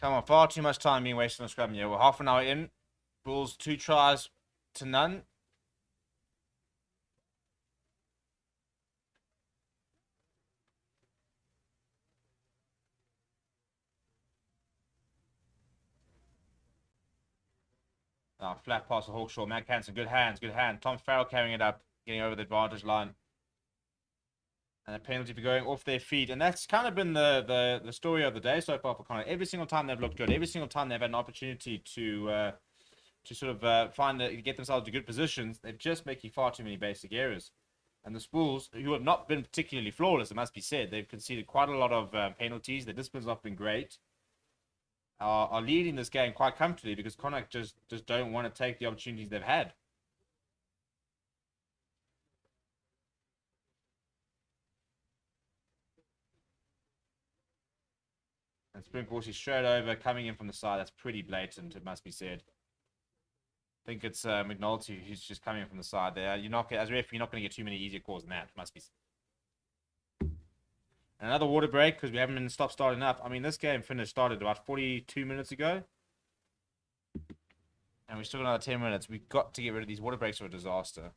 Come on, far too much time being wasted on scrum here. We're half an hour in. Bulls 2 tries to none. Oh, flat pass to Hawkshaw. Mac Hansen, good hands, good hand. Tom Farrell carrying it up, getting over the advantage line. And a penalty for going off their feet. And that's kind of been the story of the day so far for CONNACHT. Every single time they've looked good, every single time they've had an opportunity to sort of get themselves to good positions, they're just making far too many basic errors. And the Spools, who have not been particularly flawless, it must be said, they've conceded quite a lot of penalties. Their discipline's not been great. Are leading this game quite comfortably because CONNACHT just don't want to take the opportunities they've had. And Sprint Horsey straight over, coming in from the side. That's pretty blatant, it must be said. I think it's McNulty who's just coming in from the side there. You're not, as a ref, you're not going to get too many easier calls than that. It must be. And another water break because we haven't been stop-start enough. I mean, this game started about 42 minutes ago. And we still got another 10 minutes. We've got to get rid of these water breaks or a disaster.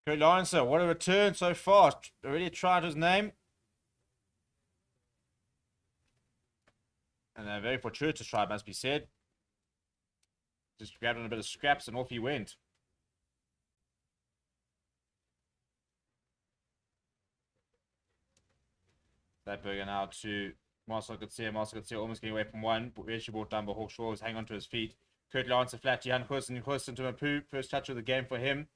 Kurt Lawrence, what a return so fast. Already tried his name. And a very fortuitous try, must be said. Just grabbed on a bit of scraps and off he went. That burger now to Marcel Gutierrez. Marcel Gutierrez almost getting away from one, but actually brought down by Hawkshaw. Was hanging on to his feet. Kurt Lawrence a flat. Jan Hussen to Mapu. First touch of the game for him.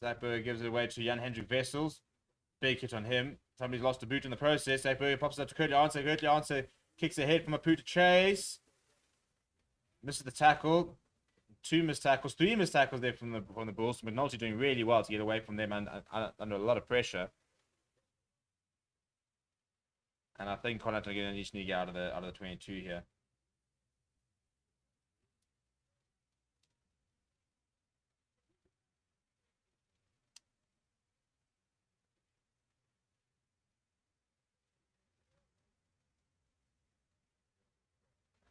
Zachberger gives it away to Jan Hendrik Vessels. Big hit on him. Somebody's lost a boot in the process. Zachberger pops it up to Kurt Lawrence. Kurt Lawrence kicks ahead from Mapu to chase. Misses the tackle. 2 missed tackles. 3 missed tackles there from the Bulls. McNulty doing really well to get away from them and under a lot of pressure. And I think Connacht are going to need to get out of the 22 here.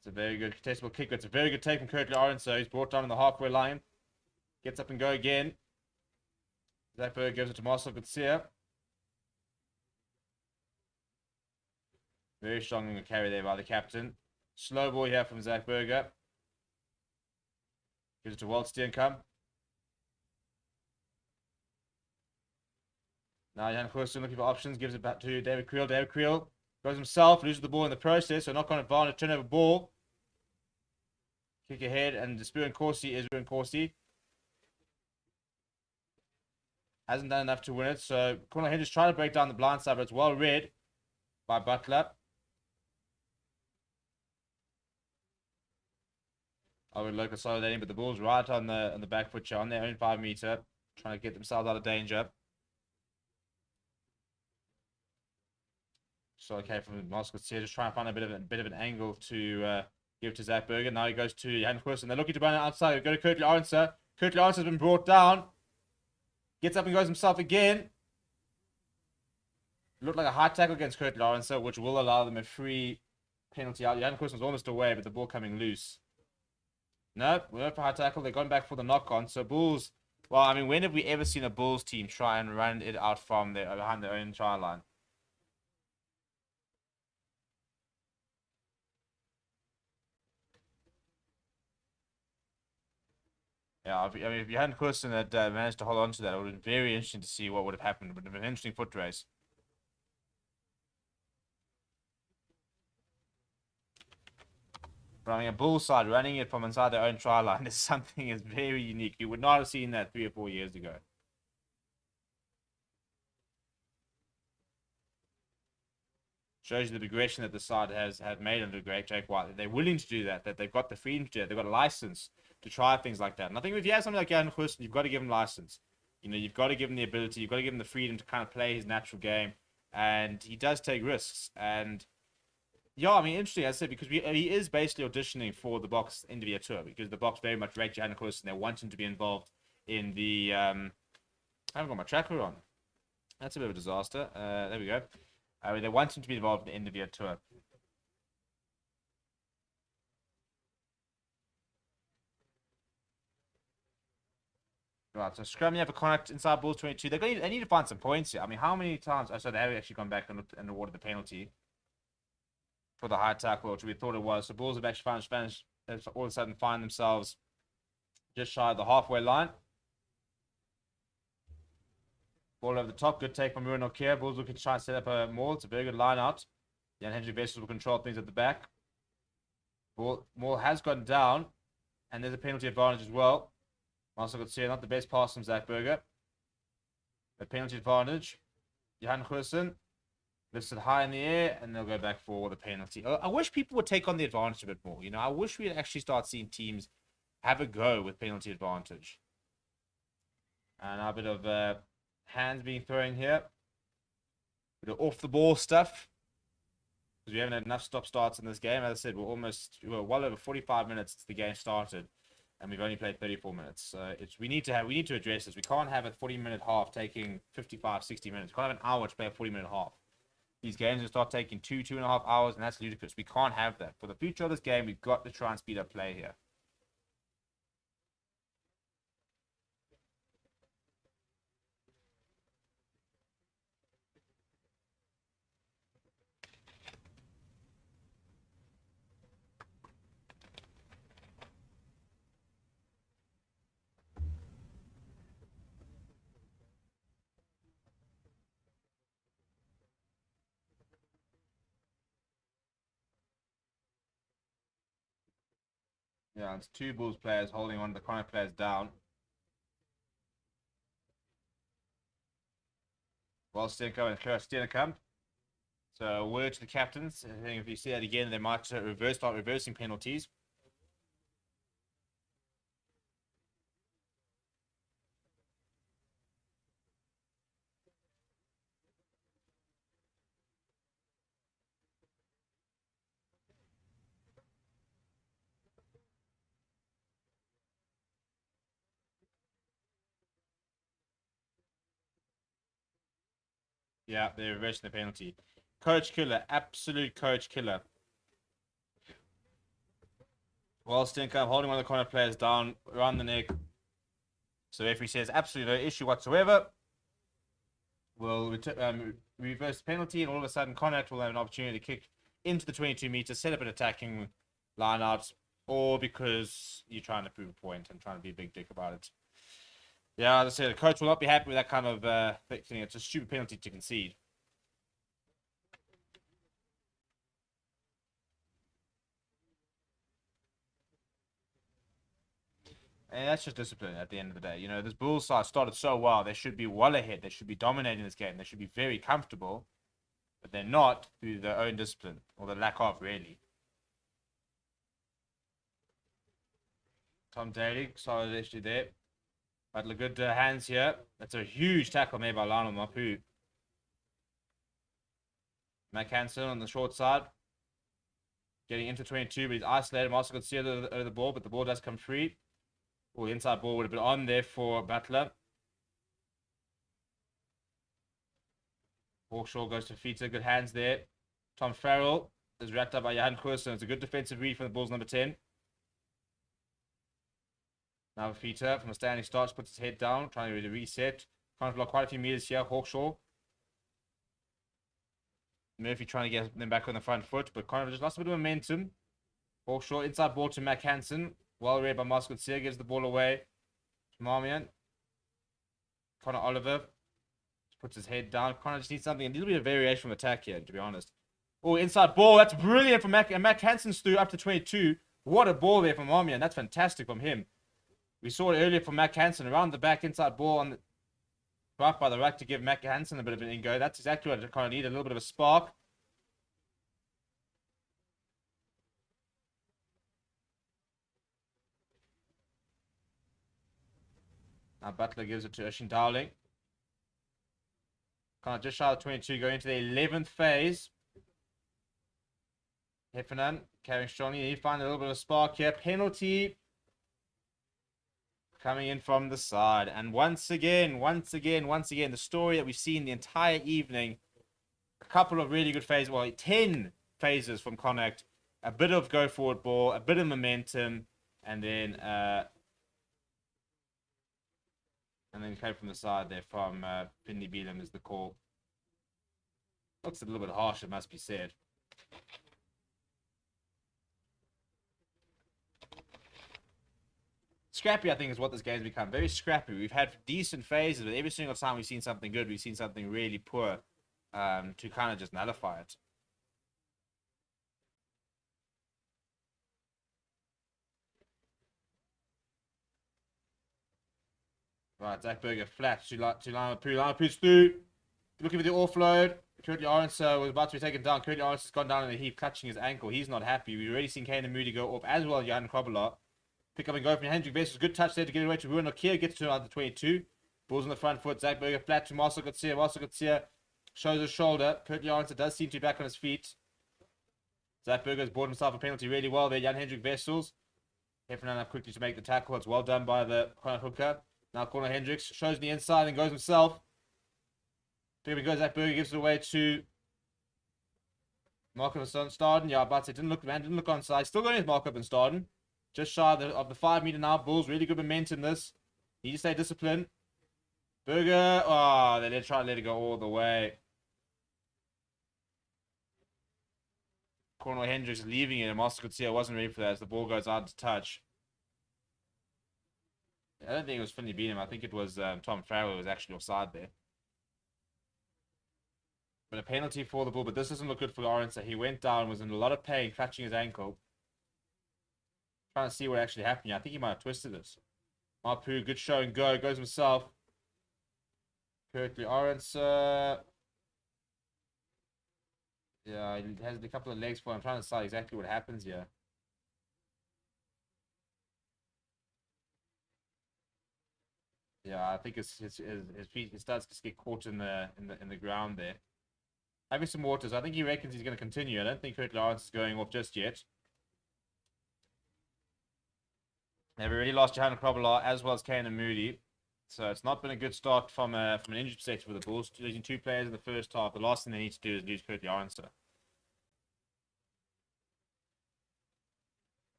It's a very good contestable kick. It's a very good take from Kurt Lawrence. So he's brought down on the halfway line. Gets up and go again. Zachberger gives it to Marcel Gutierrez. Very strong carry there by the captain. Slow ball here from Zachberger. Gives it to Walt Steenkamp. Now Jan Hussen looking for options. Gives it back to David Creel. David Creel goes himself. Loses the ball in the process. So knock on advantage. Turnover ball. Kick ahead. And Spirin Corsi is Spirin Corsi. Hasn't done enough to win it. So Cornel Hedges trying to break down the blind side. But it's well read by Butler. I would look consolidating, but the Bulls right on the back foot here, on their own 5 meter, trying to get themselves out of danger. So okay from Moscow here, just trying to find a bit of an angle to give to Zachberger. Now he goes to Jan Hussen. They're looking to run it outside. They go to Kurt Lawrence. Kurt Lawrence has been brought down. Gets up and goes himself again. Looked like a high tackle against Kurt Lawrence, which will allow them a free penalty out. Jan Hussen was almost away, but the ball coming loose. No, we went for high tackle. They're going back for the knock-on. So Bulls, well, I mean, when have we ever seen a Bulls team try and run it out from behind their own try line? Yeah, I mean, if you hadn't Hussen that managed to hold on to that, it would have been very interesting to see what would have happened. It would have been an interesting foot race. But I mean, a Bulls side running it from inside their own try line is something is very unique. You would not have seen that 3 or 4 years ago. Shows you the progression that the side has made under Jake White. They're willing to do that. That they've got the freedom to do it. They've got a license to try things like that. And I think if you have something like Jan Hussen, you've got to give him license. You know, you've got to give him the ability. You've got to give him the freedom to kind of play his natural game. And he does take risks. And yeah, I mean, interesting, as I said, because he is basically auditioning for the Box India tour, because the Box very much rate Jan Hussen. They want him to be involved in the I haven't got my tracker on. That's a bit of a disaster. There we go. They want him to be involved in the India tour. Right, so scrum here for Connacht inside Bulls 22. They need to find some points here. I mean, how many times? Oh, so they have actually gone back and awarded the penalty for the high tackle, which we thought it was. So Bulls have actually found Spanish, all of a sudden find themselves just shy of the halfway line. Ball over the top. Good take from Ruben Okia. Bulls looking to try and set up a maul. It's a very good line out. Jan Hendrik Vessels will control things at the back. Maul has gone down. And there's a penalty advantage as well. Marcel Gutierrez, not the best pass from Zachberger. A penalty advantage. Jan Hussen lifts it high in the air. And they'll go back for the penalty. I wish people would take on the advantage a bit more. You know, I wish we'd actually start seeing teams have a go with penalty advantage. And a bit of... hands being thrown here. Bit of off the ball stuff. Because we haven't had enough stop starts in this game. As I said, we're well over 45 minutes since the game started. And we've only played 34 minutes. So we need to address this. We can't have a 40-minute half taking 55, 60 minutes. We can't have an hour to play a 40-minute half. These games will start taking 2.5 hours, and that's ludicrous. We can't have that. For the future of this game, we've got to try and speed up play here. Yeah, it's 2 Bulls players holding one of the Connacht players down. While Stenko and Steenkamp. So word to the captains. I think if you see that again, they might start reversing penalties. Yeah, they're reversing the penalty. Coach killer, absolute coach killer. While Stenkamp holding one of the Connacht players down around the neck. So if he says absolutely no issue whatsoever, we'll reverse the penalty, and all of a sudden Connacht will have an opportunity to kick into the 22 meters, set up an attacking line-out, or because you're trying to prove a point and trying to be a big dick about it. Yeah, as I said, the coach will not be happy with that kind of thing. It's a stupid penalty to concede. And that's just discipline at the end of the day. You know, this Bulls side started so well. They should be well ahead. They should be dominating this game. They should be very comfortable. But they're not through their own discipline, or the lack of, really. Tom Daly, solid issue there. But good hands here. That's a huge tackle made by Lionel Mapu. Mac Hansen on the short side. Getting into 22, but he's isolated. Marcel could see over the ball, but the ball does come free. Or the inside ball would have been on there for Butler. Hawkshaw goes to Fita. Good hands there. Tom Farrell is wrapped up by Johan Koersen. It's a good defensive read for the Bulls, number 10. Now Fita from a standing start puts his head down, trying to reset. Trying to block quite a few meters here. Hawkshaw. Murphy trying to get them back on the front foot, but Connor just lost a bit of momentum. Hawkshaw inside ball to Mac Hansen. Well read by Marcel Sear, gives the ball away to Marmion. Connor Oliver puts his head down. Connor just needs something, a little bit of variation from attack here, to be honest. Oh, inside ball. That's brilliant from Mac. And Mac Hansen's through up to 22. What a ball there from Marmion. That's fantastic from him. We saw it earlier from Mac Hansen. Around the back, inside ball on the right by the rack to give Mac Hansen a bit of an in-go. That's exactly what I kind of need, a little bit of a spark. Now Butler gives it to Oisin Dowling. Kind of just shy of 22, going into the 11th phase. Heffernan carrying strongly. He finds a little bit of spark here. Penalty coming in from the side. And once again, the story that we've seen the entire evening. A couple of really good phases. Well, 10 phases from Connacht. A bit of go forward ball, a bit of momentum, and then came from the side there from Finley Beelum is the call. Looks a little bit harsh, it must be said. Scrappy, I think, is what this game's become. Very scrappy. We've had decent phases, but every single time we've seen something good, we've seen something really poor to kind of just nullify it. Right, Zach Berger flat to Lima Poo. Lima Poo's through. Looking for the offload. Curtly Orange was about to be taken down. Curtly Orange has gone down in the heap, clutching his ankle. He's not happy. We've already seen Kane and Moody go off, as well as Jan Krobbeler. Pick up and go from Hendrik Vessels. Good touch there to get away to Ruan Nokia. Gets to the 22. Balls on the front foot. Zach Berger flat to Marcel Gotsia. Marcel Gotsia shows his shoulder. Curtly Orange does seem to be back on his feet. Zach Berger has bought himself a penalty really well there. Jan Hendrik Vessels. Heffernan up quickly to make the tackle. It's well done by the corner hooker. Now corner Hendricks shows the inside and goes himself. Pick up and goes. Zach Berger gives it away to Markov and Staden. Yeah, but it didn't look onside. Still going with Markov and Staden. Just shy of the 5 meter now. Bulls really good momentum this. Need to stay disciplined. Berger. Oh, they try to let it go all the way. Cornel Hendricks leaving it, and Marcel Gutierrez wasn't ready for that as the ball goes out to touch. I don't think it was Finley beating him. I think it was Tom Farrell who was actually offside there. But a penalty for the Bull. But this doesn't look good for Lawrence. He went down, was in a lot of pain, clutching his ankle. Trying to see what actually happened here. I think he might have twisted it. Mapu, good show and go. Goes himself. Curtly Orange. Yeah, he has a couple of legs for him. I'm trying to decide exactly what happens here. Yeah, I think his feet, his studs just get caught in the ground there. Having some waters. I think he reckons he's going to continue. I don't think Kurt Lawrence is going off just yet. They've already lost Johanna Krobbelaar as well as Kane and Moody. So it's not been a good start from an injury perspective for the Bulls. Losing 2 players in the first half. The last thing they need to do is lose Kurt Lawrence.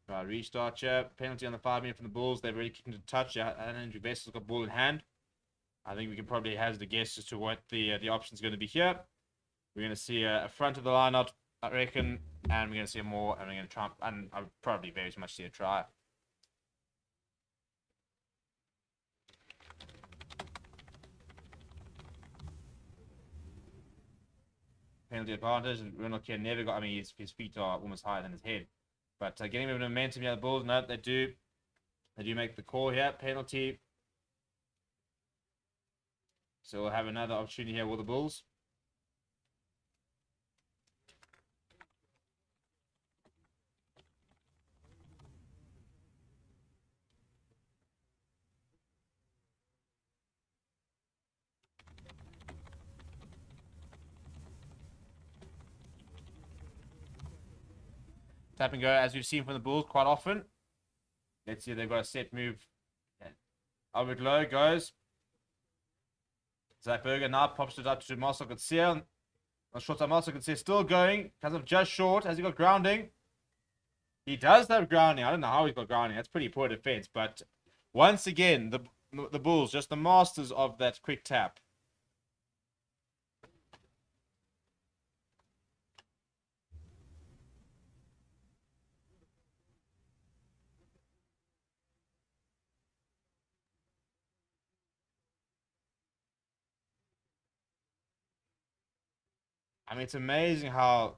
Right, restart here. Penalty on the 5 minute from the Bulls. They've already kicked into touch. Andrew Vessel's got ball in hand. I think we can probably hazard a guess as to what the option is going to be here. We're going to see a front of the line out, I reckon, and we're going to see more, and we're going to try, and I would probably very much see a try. Penalty advantage, and Ronald Kerr never got, I mean, his feet are almost higher than his head. But getting a bit of momentum here, the Bulls, no, they do make the call here, penalty. So we'll have another opportunity here with the Bulls. Tap and go, as we've seen from the Bulls quite often. Let's see, they've got a set move. Albert Low goes. Zach Berger now pops it up to Marcel Gutierrez. Not sure what Marcel Gutierrez still going. Comes up just short. Has he got grounding? He does have grounding. I don't know how he's got grounding. That's pretty poor defense. But once again, the Bulls, just the masters of that quick tap. I mean, it's amazing how,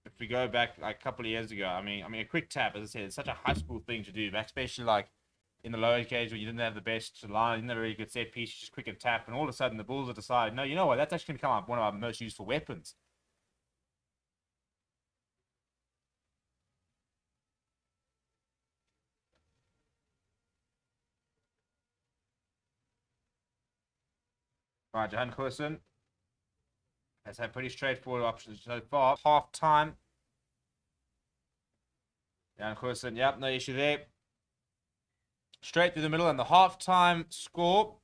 if we go back like a couple of years ago, I mean, a quick tap, as I said, it's such a high school thing to do, especially like in the lower cage where you didn't have the best line, you didn't have a really good set piece, just quick and tap, and all of a sudden the Bulls have decided, no, you know what, that's actually become one of our most useful weapons. Right, Johan Goosen has had pretty straightforward options so far. Half time. Johan Goosen, yep, no issue there. Straight through the middle, and the half-time score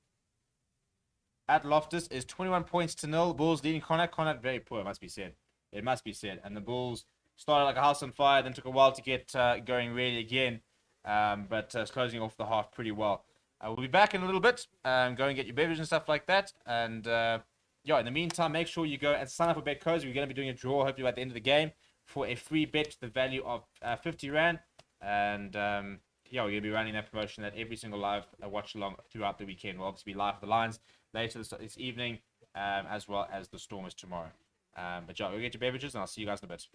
at Loftus is 21 points to 0. Bulls leading Connacht. Connacht very poor, it must be said. It must be said. And the Bulls started like a house on fire, then took a while to get going really again. But closing off the half pretty well. We'll be back in a little bit. Go and get your beverage and stuff like that. And yeah, in the meantime, make sure you go and sign up for BetCozy. We're going to be doing a draw, hopefully, at the end of the game for a free bet to the value of 50 Rand. And yeah, we're going to be running that promotion at every single live watch along throughout the weekend. We'll obviously be live for the Lions later this evening, as well as the Stormers tomorrow. But yeah, go get your beverages, and I'll see you guys in a bit.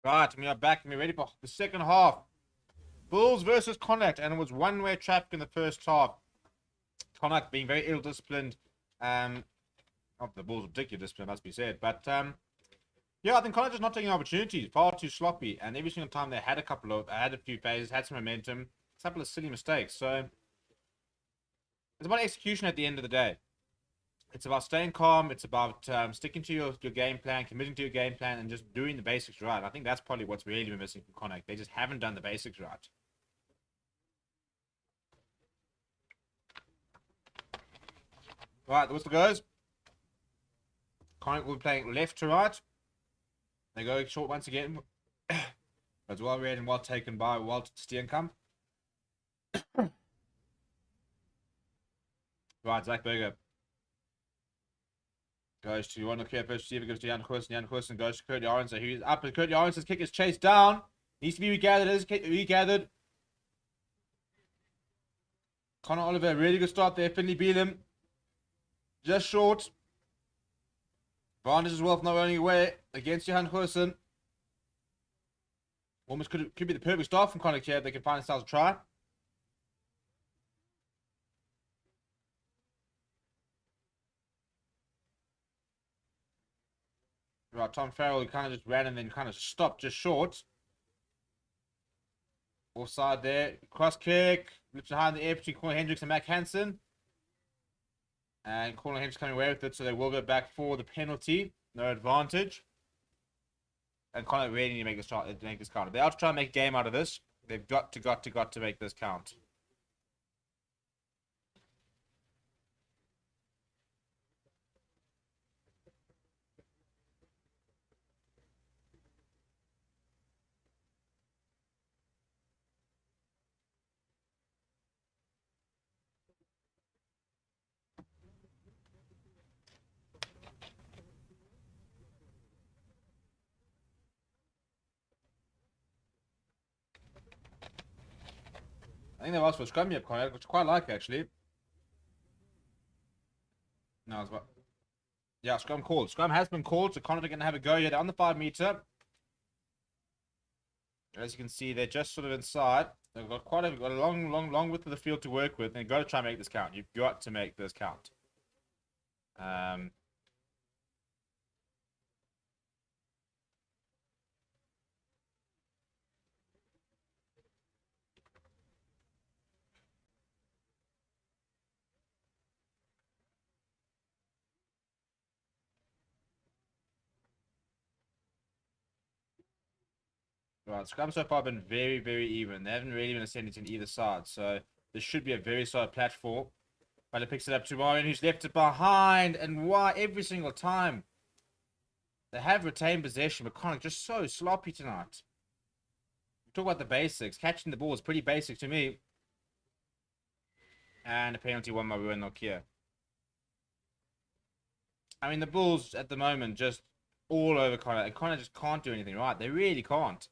Right, we are back and we're ready for the second half. Bulls versus Connacht, and it was one-way traffic in the first half. Connacht being very ill-disciplined. Not the Bulls particularly disciplined, must be said. But, yeah, I think Connacht is not taking opportunities. Far too sloppy. And every single time they had a few phases, had some momentum. A couple of silly mistakes. So, it's about execution at the end of the day. It's about staying calm. It's about sticking to your game plan, committing to your game plan, and just doing the basics right. I think that's probably what's really been missing from Connacht. They just haven't done the basics right. Right, the whistle goes. Connacht will be playing left to right. They go short once again. That's well read and well taken by Walt Steenkamp. Right, Zach Berger goes to one okay, first receiver goes to Jan Hussen. Jan Hussen goes to Kurt Jarensen. He's up, and Kurt Jarensen's kick is chased down. Needs to be regathered. It is regathered. Connor Oliver, really good start there. Finley Beelum just short. Vantage as well from not running away against Johan Hussen. Almost could be the perfect start from Connacht here if they can find themselves a try. Right, Tom Farrell kind of just ran and then kind of stopped just short. Offside there. Cross kick. Lifted high in the air between Cornel Hendricks and Mac Hansen. And Cornel Hendricks coming away with it, so they will go back for the penalty. No advantage. And Connacht really need to make this count. If they are to try and make a game out of this, they've got to make this count. I think they've asked for a scrum here, Connacht, which I quite like actually. No, it's about... Yeah, scrum called. Scrum has been called, so Connacht are going to have a go here. They're on the 5 meter. As you can see, they're just sort of inside. They've got quite a long width of the field to work with, and they've got to try and make this count. You've got to make this count. Right, scrum so far have been very, very even. They haven't really been ascending to either side, so this should be a very solid platform. But it picks it up to Warren, who's left it behind, and why every single time they have retained possession, but Connacht just so sloppy tonight. Talk about the basics. Catching the ball is pretty basic to me. And a penalty won by Ruan Nokia. I mean, the Bulls at the moment just all over Connacht. And Connacht just can't do anything right. They really can't.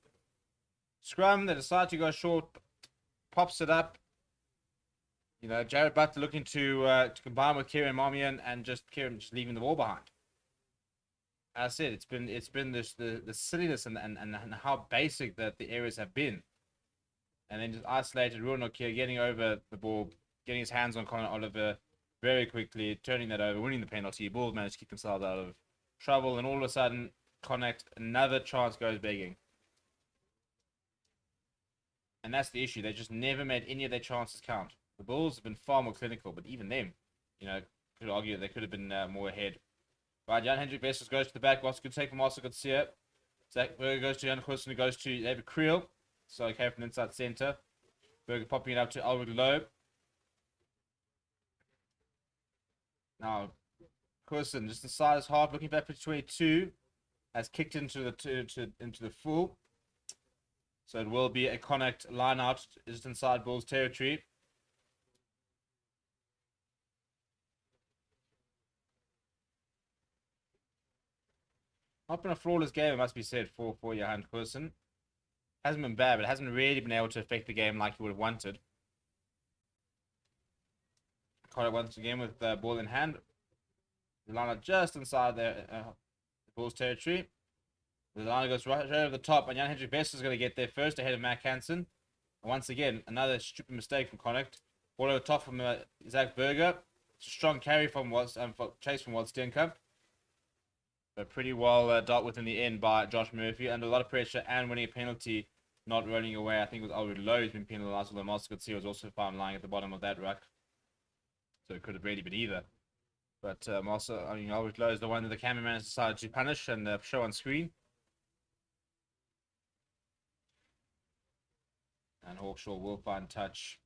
Scrum, they decide to go short, pops it up. You know, Jared Butler looking to combine with Kieran Marmion, and just Kieran just leaving the ball behind. As I said, it's been this the silliness and how basic that the areas have been. And then just isolated Ruan Nokia getting over the ball, getting his hands on Connor Oliver very quickly, turning that over, winning the penalty. Bulls managed to keep themselves out of trouble, and all of a sudden, Connacht, another chance goes begging. And that's the issue. They just never made any of their chances count. The Bulls have been far more clinical, but even them, you know, could argue they could have been more ahead. Right, Jan Hendrik Vessels goes to the back. What's good take from Marcel Garcia. Zach Berger goes to Jan Hussen, who goes to David Creel. So okay from inside center. Berger popping it up to Alwyn Loeb. Now, Hussen just inside his half, looking back for 22, has kicked into the full. So it will be a Connacht line out just inside Bulls territory. Not been a flawless game, it must be said, for Johan Hussen. Hasn't been bad, but it hasn't really been able to affect the game like he would have wanted. Connacht once again with the ball in hand. The line out just inside the Bulls territory. The line goes right over the top, and Jan-Hendrik Wessels is going to get there first ahead of Matt Hansen. Once again, another stupid mistake from CONNACHT. Ball over top from Zach Berger. Strong carry from chase from Walt Steenkamp. But pretty well dealt with in the end by Josh Murphy. Under a lot of pressure and winning a penalty, not running away. I think it was Alfred Lowe who's been penalised, although Marcel Coetzee was also found lying at the bottom of that ruck. So it could have really been either. But Alfred Lowe is the one that the cameraman has decided to punish and show on screen. And Hawkshaw will find touch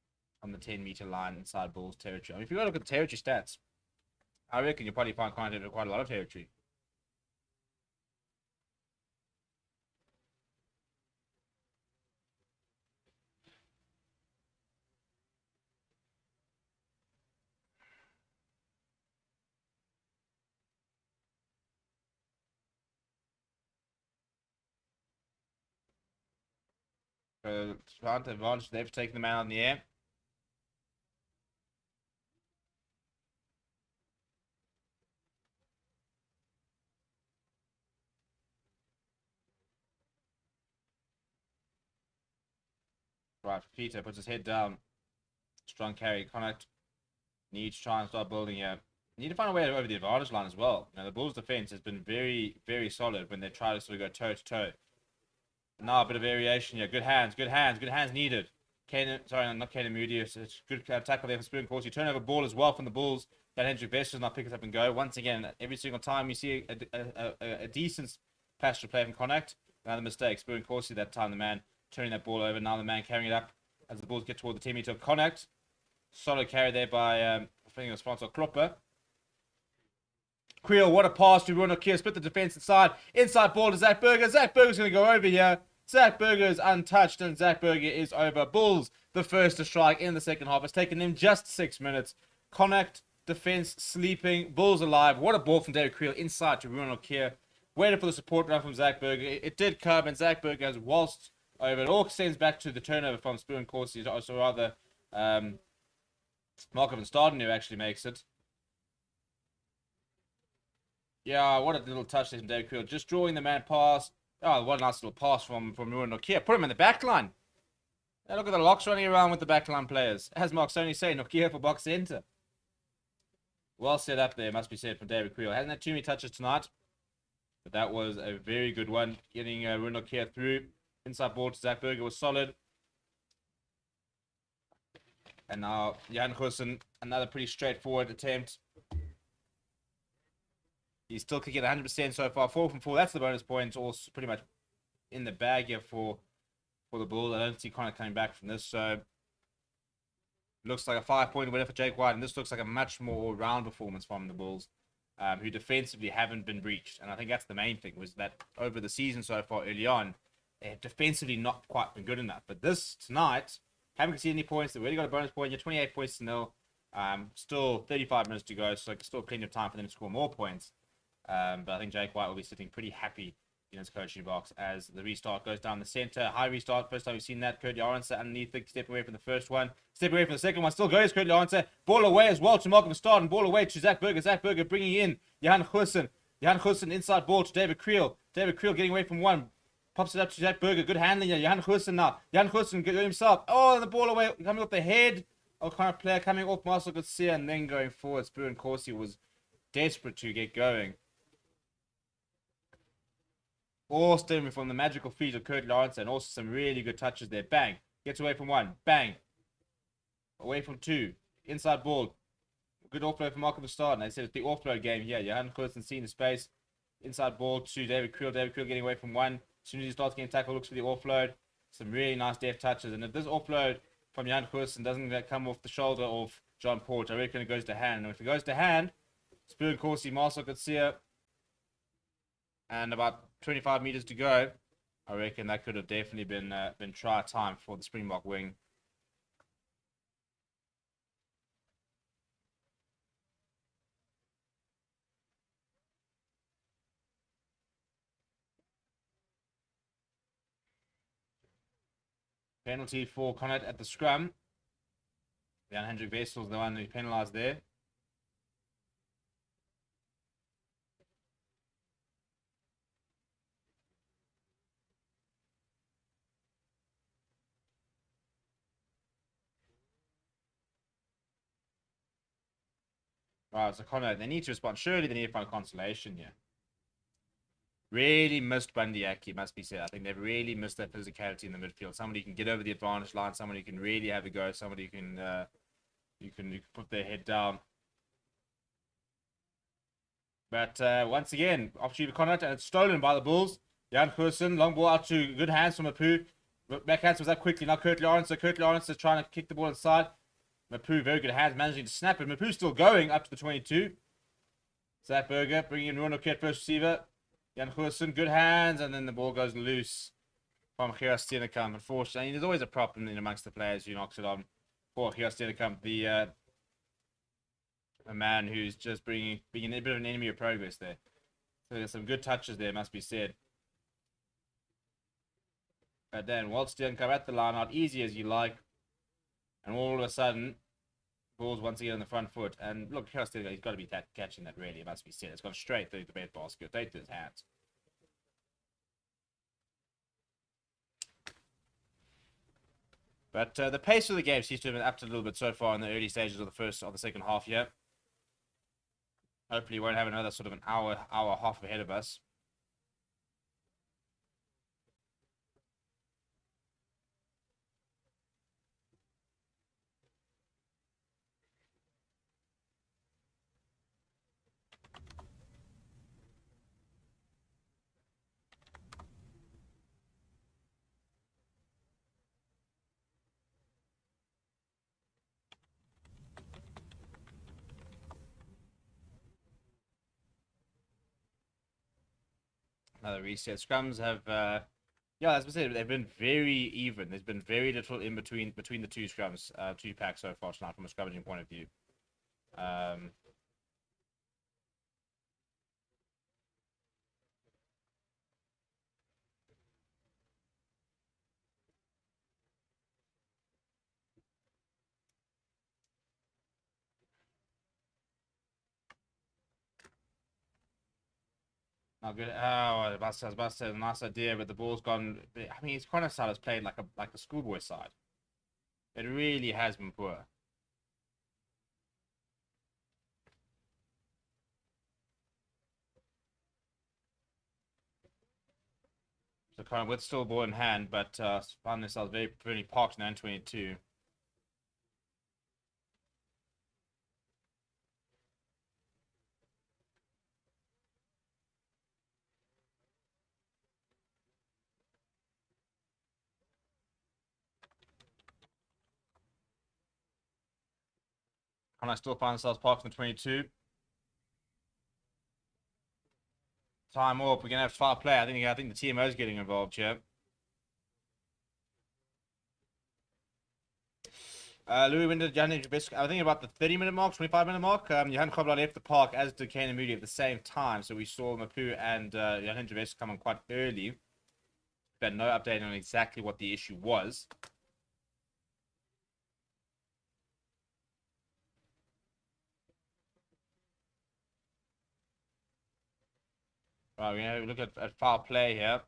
on the 10-meter line inside Bulls territory. I mean, if you go look at the territory stats, I reckon you'll probably find quite a lot of territory. Advantage, they've taken the man out in the air. Right, Peter puts his head down. Strong carry. CONNACHT needs to try and start building here. Need to find a way over the advantage line as well. Now, the Bulls' defense has been very, very solid when they try to sort of go toe-to-toe. Now, a bit of variation here. Good hands needed. Not Caden Moody. It's a good tackle there from Spoon Course. Turnover ball as well from the Bulls. That Hendrik Wessels does not pick it up and go. Once again, every single time you see a decent pass to play from CONNACHT, another mistake. Spoon Course that time, the man turning that ball over. Now the man carrying it up as the Bulls get toward the 10-meter of CONNACHT. Solid carry there by, I think it was Francois Klopper. Creel, what a pass to Bruno Kier. Split the defense inside. Inside ball to Zach Berger. Zach Berger's going to go over here. Zach Berger is untouched, and Zach Berger is over. Bulls, the first to strike in the second half. It's taken them just 6 minutes. CONNACHT, defense sleeping. Bulls alive. What a ball from David Creel inside to Bruno Kier. Waited for the support run from Zach Berger. It did come, and Zach Berger has waltzed over. It all sends back to the turnover from Spoon Corsi. So rather, Markov and Staden who actually makes it. Yeah, what a little touch there from David Creel. Just drawing the man past. Oh, what a nice little pass from Ruan Nokia. Put him in the back line. Now look at the locks running around with the backline players. As Mark Sony say, Nokia for box center. Well set up there, must be said, from David Creel. Hasn't had too many touches tonight. But that was a very good one. Getting Ruan Nokia through. Inside ball to Zach Berger was solid. And now Jan Hussen, another pretty straightforward attempt. He's still kicking 100% so far. 4 from 4. That's the bonus points. All pretty much in the bag here for the Bulls. I don't see CONNACHT coming back from this. So looks like a 5-point winner for Jake White. And this looks like a much more all-round performance from the Bulls, who defensively haven't been breached. And I think that's the main thing, was that over the season so far early on, they have defensively not quite been good enough. But this tonight, haven't conceded any points. They've already got a bonus point. You're 28 points to nil. Still 35 minutes to go. So still plenty of time for them to score more points. But I think Jake White will be sitting pretty happy in his coaching box as the restart goes down the center. High restart. First time we've seen that. Kurt Jarense underneath it. Step away from the first one. Step away from the second one. Still goes Kurt Jarense. Ball away as well to Malcolm Staden. Ball away to Zach Berger. Zach Berger bringing in Jan Hussen. Jan Hussen inside ball to David Creel. David Creel getting away from one. Pops it up to Zach Berger. Good handling here. Jan Hussen now. Jan Hussen good himself. Oh, the ball away. Coming off the head of kind of player. Coming off Marcel Coetzee and then going forward. Spoon Corsi was desperate to get going. All stemming from the magical feet of Kurt Lawrence and also some really good touches there. Bang. Gets away from one. Bang. Away from two. Inside ball. Good offload from Marco Verstappen. They said it's the offload game here. Johan Kurtzen seeing the space. Inside ball to David Creel. David Creel getting away from one. As soon as he starts getting tackled, looks for the offload. Some really nice deft touches. And if this offload from Jan Kurtzen doesn't come off the shoulder of John Porch, I reckon it goes to hand. And if it goes to hand, Spoon Corsi, Marcel Coetzee, and about 25 meters to go, I reckon that could have definitely been try time for the Springbok wing. Penalty for CONNACHT at the scrum. Jan-Hendrik Wessels, the one who penalised there. Right, so Connacht, they need to respond. Surely they need to find consolation here. Really missed Bundyaki, must be said. I think they've really missed that physicality in the midfield. Somebody who can get over the advantage line, somebody who can really have a go, somebody who can you can put their head down. But once again, opportunity for Connacht, and it's stolen by the Bulls. Jan Goosen, long ball out to good hands from Mapu. Backhands was up quickly. Now Curtly Lawrence is trying to kick the ball inside. Mapu, very good hands, managing to snap it. Mapu's still going up to the 22. Zatberger bringing in Ronald Kett, first receiver. Jan Goosen, good hands, and then the ball goes loose from Gerard Steenekamp. Unfortunately, there's always a problem in amongst the players who knocks it on for Gerard Steenekamp, a man who's just being a bit of an enemy of progress there. So there's some good touches there, must be said. But then Walt Steenekamp at the line, not easy as you like. And all of a sudden, ball's once again on the front foot. And look, Gerard Steenekamp, he's got to be catching that, really, it must be said. It's gone straight through the bed basket, straight to his hands. But the pace of the game seems to have been upped a little bit so far in the early stages of the second half here. Hopefully we won't have another sort of an hour half ahead of us. Another reset. Scrums have, yeah, as I said, they've been very even. There's been very little in between the two scrums, two packs so far tonight from a scrummaging point of view. Not good. Oh, I was about to say, a nice idea, but the ball's gone. I mean, his corner side has played like the schoolboy side. It really has been poor. So kind of with still ball in hand, but found themselves very parked in 922. And I still find themselves parked in the 22. Time up. We're gonna have foul play. I think the TMO is getting involved here. Louis Winder, Johan Best. I think about the 30-minute mark, 25-minute mark. Johan Koblar left the park, as did Kane and Moody at the same time. So we saw Mapu and Johan Best come on quite early. But no update on exactly what the issue was. Right, we're going to look at foul play here.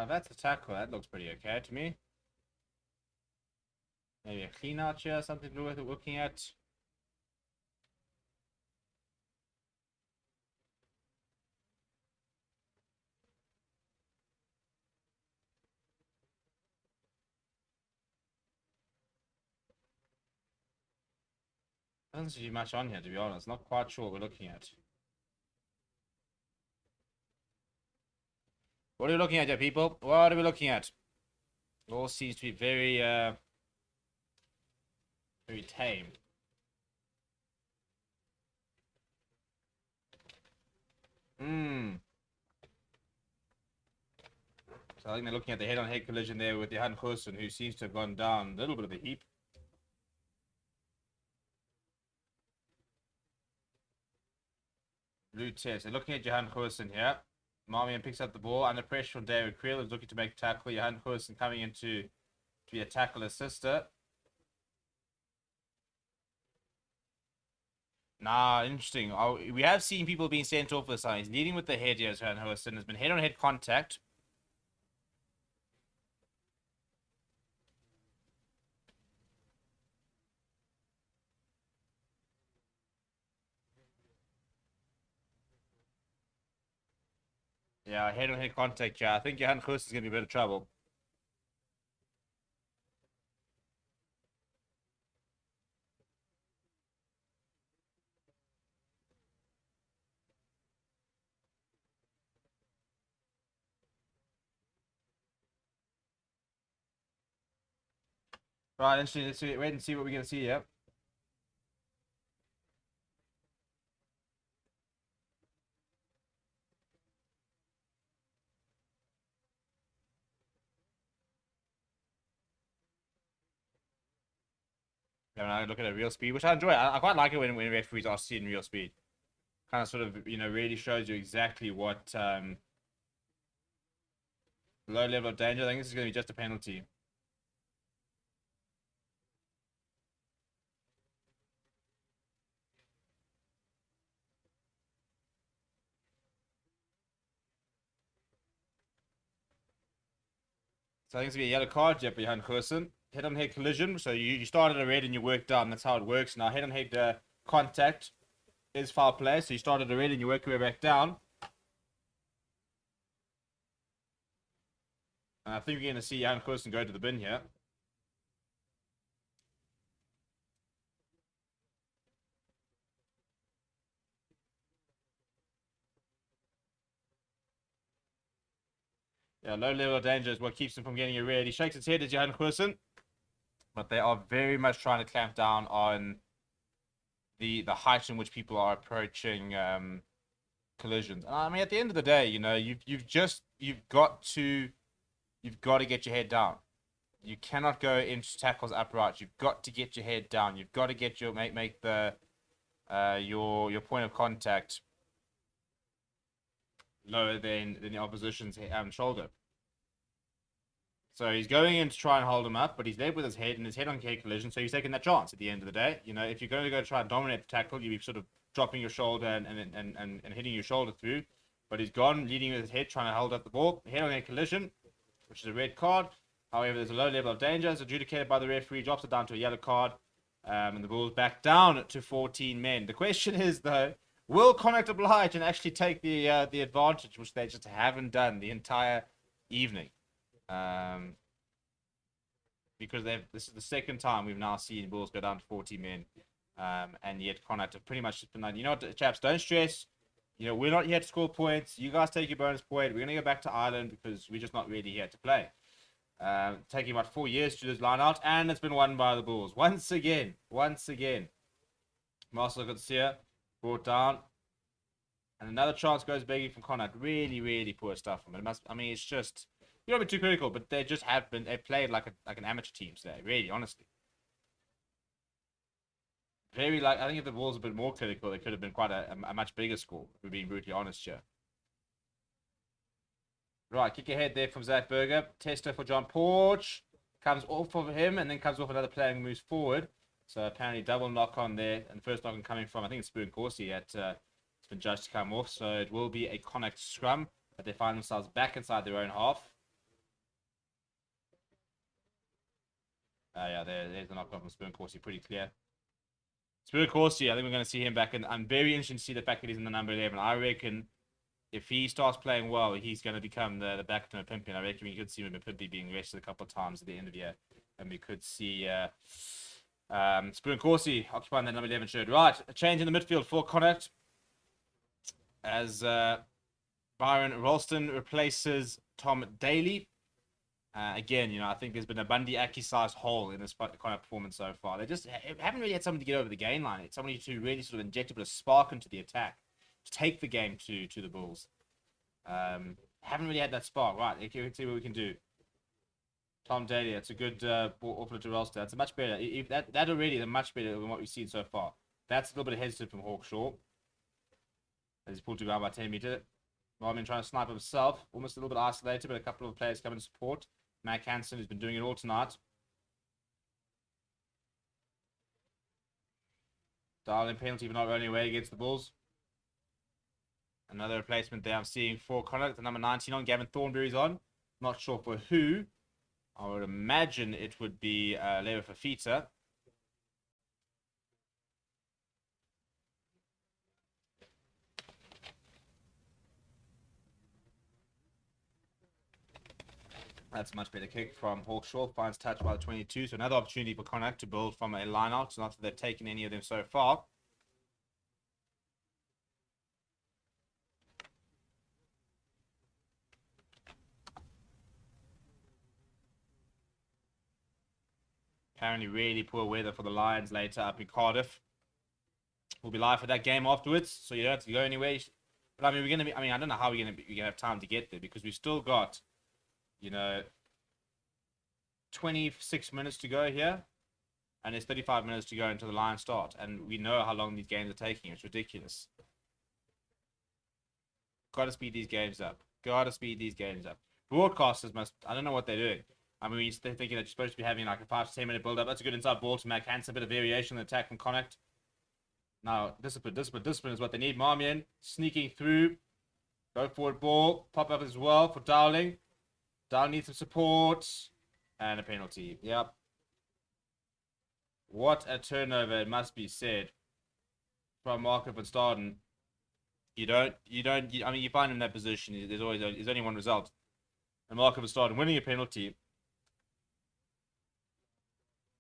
That's a tackle. That looks pretty okay to me. Maybe a clean out here, something worth looking at. Doesn't seem much on here, to be honest. Not quite sure what we're looking at. What are we looking at here, people? What are we looking at? It all seems to be very tame. So I think they're looking at the head-on-head collision there with Johan Goosen, who seems to have gone down a little bit of a heap. Blue test. They're looking at Johan Goosen here. Marmion picks up the ball under pressure from David Creel, who's looking to make a tackle. Johan Goosen coming in to be a tackle assister. Nah, interesting. We have seen people being sent off this time. He's leading with the head here, Van Hoosen. There's been head-on-head contact. Yeah, head-on-head contact, yeah. I think Johan Hoosen is going to be a bit of trouble. Right, interesting. Let's wait and see what we're going to see here. Yeah, when I look at a real speed, which I enjoy. I quite like it when referees are seeing real speed. Kind of sort of, really shows you exactly what low level of danger. I think this is going to be just a penalty. So I think it's going to be a yellow card, Jeff, behind Hoosen. Head-on-head collision. So you started a red and you worked down. That's how it works. Now head-on-head contact is foul play. So you started a red and you work your way back down. And I think we're going to see Jan Hoosen go to the bin here. Yeah, low level of danger is what keeps him from getting a red. He shakes his head at Johan Hoosen, but they are very much trying to clamp down on the height in which people are approaching collisions. I mean, at the end of the day, you've got to get your head down. You cannot go into tackles upright. You've got to get your head down. You've got to get your make the your point of contact lower than the opposition's shoulder. So he's going in to try and hold him up, but he's led with his head and his head on K collision, so he's taking that chance at the end of the day. If you're going to go try and dominate the tackle, you'll be sort of dropping your shoulder and hitting your shoulder through. But he's gone, leading with his head, trying to hold up the ball. Head on K collision, which is a red card. However, there's a low level of danger. It's adjudicated by the referee, drops it down to a yellow card, and the Bulls back down to 14 men. The question is, though, will Connacht oblige and actually take the advantage, which they just haven't done the entire evening? Because this is the second time we've now seen Bulls go down to 40 men, and yet Connacht have pretty much just been like, chaps, don't stress. We're not here to score points. You guys take your bonus point. We're going to go back to Ireland because we're just not really here to play. Taking about 4 years to do this line out, and it's been won by the Bulls. Once again. Marcel Garcia brought down. And another chance goes begging from Connacht. Really, really poor stuff from it. It's just, you don't be too critical, but they just have been, they played like an amateur team today, really, honestly. I think if the Bulls had been more critical, they could have been quite a much bigger score, if we're being brutally honest here. Right, kick ahead there from Zach Berger. Tester for John Porch. Comes off of him and then comes off another player and moves forward. So apparently double knock on there. And the first knock on coming from, I think it's Spoon Corsi. It's been judged to come off. So it will be a Connacht scrum. But they find themselves back inside their own half. Yeah, there's the knock on from Spoon Corsi. Pretty clear. Spoon Corsi, I think we're going to see him back. And I'm very interested to see the fact that he's in the number 11. I reckon if he starts playing well, he's going to become the back to Mapimpi. I reckon we could see Mapimpi being rested a couple of times at the end of the year. And we could see Spoon Corsi occupying that number 11 shirt. Right, a change in the midfield for Connacht. As Byron Ralston replaces Tom Daly. Again, I think there's been a Bundy Aki-sized hole in this Connacht performance so far. They just haven't really had somebody to get over the gain line. It's somebody to really sort of inject a bit of spark into the attack. To take the game to the Bulls. Haven't really had that spark. Right, let's see what we can do. Tom Daly, that's a good ball off to Ralston. That's a much better. That already is much better than what we've seen so far. That's a little bit hesitant from Hawkshaw. As he's pulled to ground by 10 meter. Marvin trying to snipe himself. Almost a little bit isolated, but a couple of players coming to support. Mac Hansen, who's been doing it all tonight. Darling penalty for not running away against the Bulls. Another replacement there I'm seeing for Connacht. The number 19 on. Gavin Thornberry's on. Not sure for who. I would imagine it would be Leo Fafita. That's a much better kick from Hawkshaw. Finds touch by the 22. So another opportunity for Connacht to build from a line out. So not that they've taken any of them so far. Apparently really poor weather for the Lions later up in Cardiff. We'll be live for that game afterwards, so you don't have to go anywhere. But I mean, I don't know how we're gonna have time to get there because we've still got, 26 minutes to go here, and there's 35 minutes to go until the Lions start, and we know how long these games are taking. It's ridiculous. Got to speed these games up. Broadcasters must. I don't know what they're doing. I mean, they're thinking that you're supposed to be having like a 5 to 10 minute build up. That's a good inside ball to Mac Hansen. A bit of variation in the attack from Connacht. Now, discipline is what they need. Marmion sneaking through. Go forward ball. Pop up as well for Dowling. Dowling needs some support. And a penalty. Yep. What a turnover, it must be said, from Marco van Staden. I mean, you find him in that position. There's only one result. And Marco van Staden winning a penalty.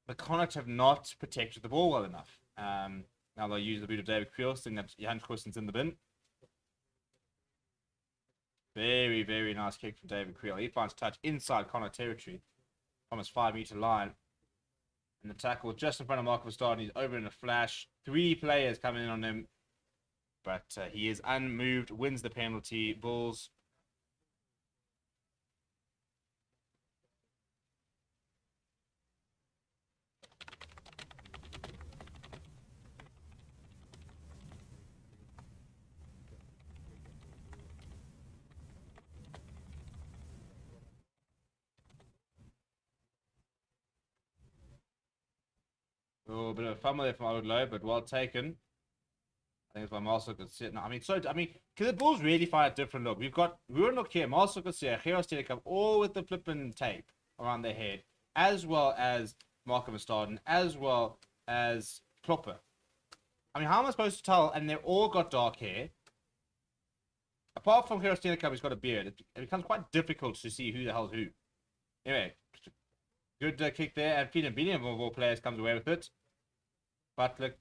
The Connacht have not protected the ball well enough. Now they'll use the boot of David Creel, seeing that Johan Croosten's in the bin. Very, very nice kick from David Creel. He finds touch inside Connacht territory from his 5-meter line. And the tackle just in front of Marco Verstappen. He's over in a flash. 3 players coming in on him. But he is unmoved, wins the penalty. Bulls. Oh, a bit of a fumble there from Odlo, but well taken. I think it's by Marcel Garcia. No, because the Bulls really find a different look. We've got Ruan Nokia, Marcel Garcia, Geros Telecom, all with the flipping tape around their head, as well as Marco Verstappen, as well as Klopper. I mean, how am I supposed to tell? And they've all got dark hair. Apart from Geros Telecom, he's got a beard. It becomes quite difficult to see who the hell's who. Anyway, good kick there, and Phelan Billion of all players comes away with it. Butler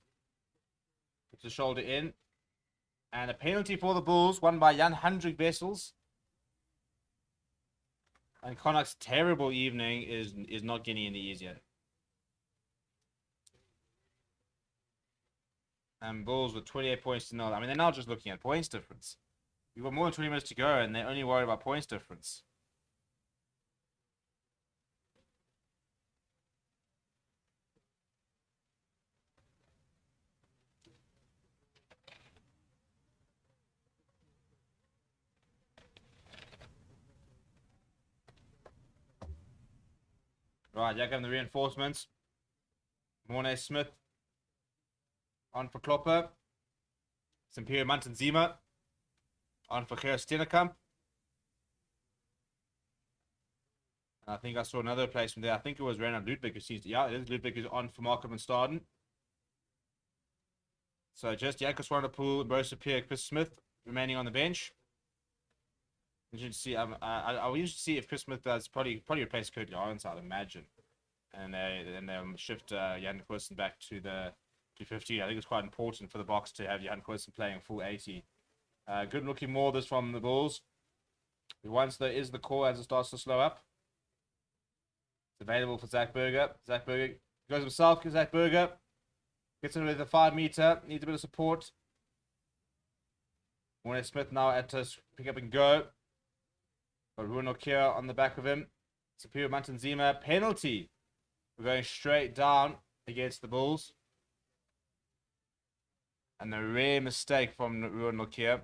puts the shoulder in. And a penalty for the Bulls, won by Jan Hendrik Wessels. And Connacht's terrible evening is not getting any easier. And Bulls with 28 points to 0. I mean, they're now just looking at points difference. We've got more than 20 minutes to go, and they're only worried about points difference. Right, yeah, the reinforcements. Mornay Smith on for Klopper. Sampier Mantanzima on for Gerard Steenekamp. And I think I saw another replacement there. I think it was Reinhard Ludwig who seems to, yeah, it is Ludwig who's on for Marco van Staden. So just Jankos Swanepoel, Bruce Pierre, Chris Smith remaining on the bench. Interesting to see. I will usually see if Chris Smith does probably replace Kurt Lawrence, I'd imagine, and they'll shift Jan Quisten back to the 250. I think it's quite important for the box to have Jan Quisten playing full 80. Good looking more this from the Bulls. Once there is the core as it starts to slow up. It's available for Zach Berger. Zach Berger goes himself. Zach Berger gets into the 5-meter. Needs a bit of support. Mornay Smith now at to pick up and go. But Ruan Nokia on the back of him. Superior Mantanzima. Penalty. We're going straight down against the Bulls. And a rare mistake from Ruan Nokia.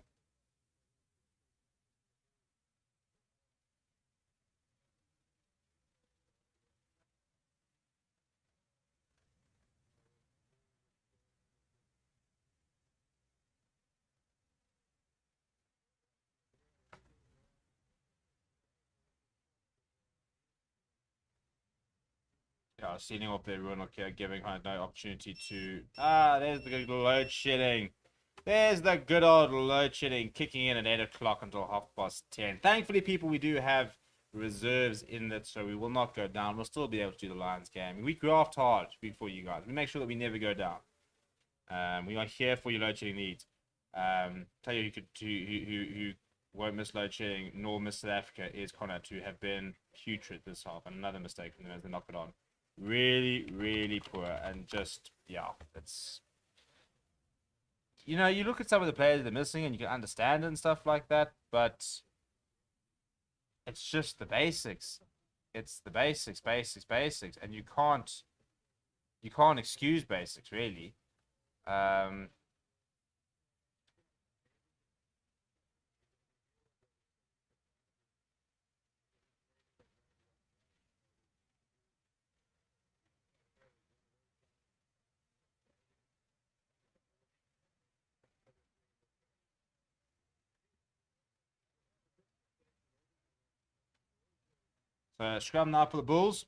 sealing off their run here, giving Connacht no opportunity to. There's the good load shedding. There's the good old load shedding kicking in at 8 o'clock until 10:30. Thankfully, people, we do have reserves in that, so we will not go down. We'll still be able to do the Lions game. We graft hard for you guys. We make sure that we never go down. We are here for your load shedding needs. Tell you who won't miss load shedding nor miss South Africa is CONNACHT, who have been putrid this half, and another mistake from them as they knock it on. Really, really poor, and just, yeah, it's, you know, you look at some of the players they're missing and you can understand it and stuff like that, but it's just the basics. It's the basics, and you can't excuse basics, really. So scrum now for the Bulls.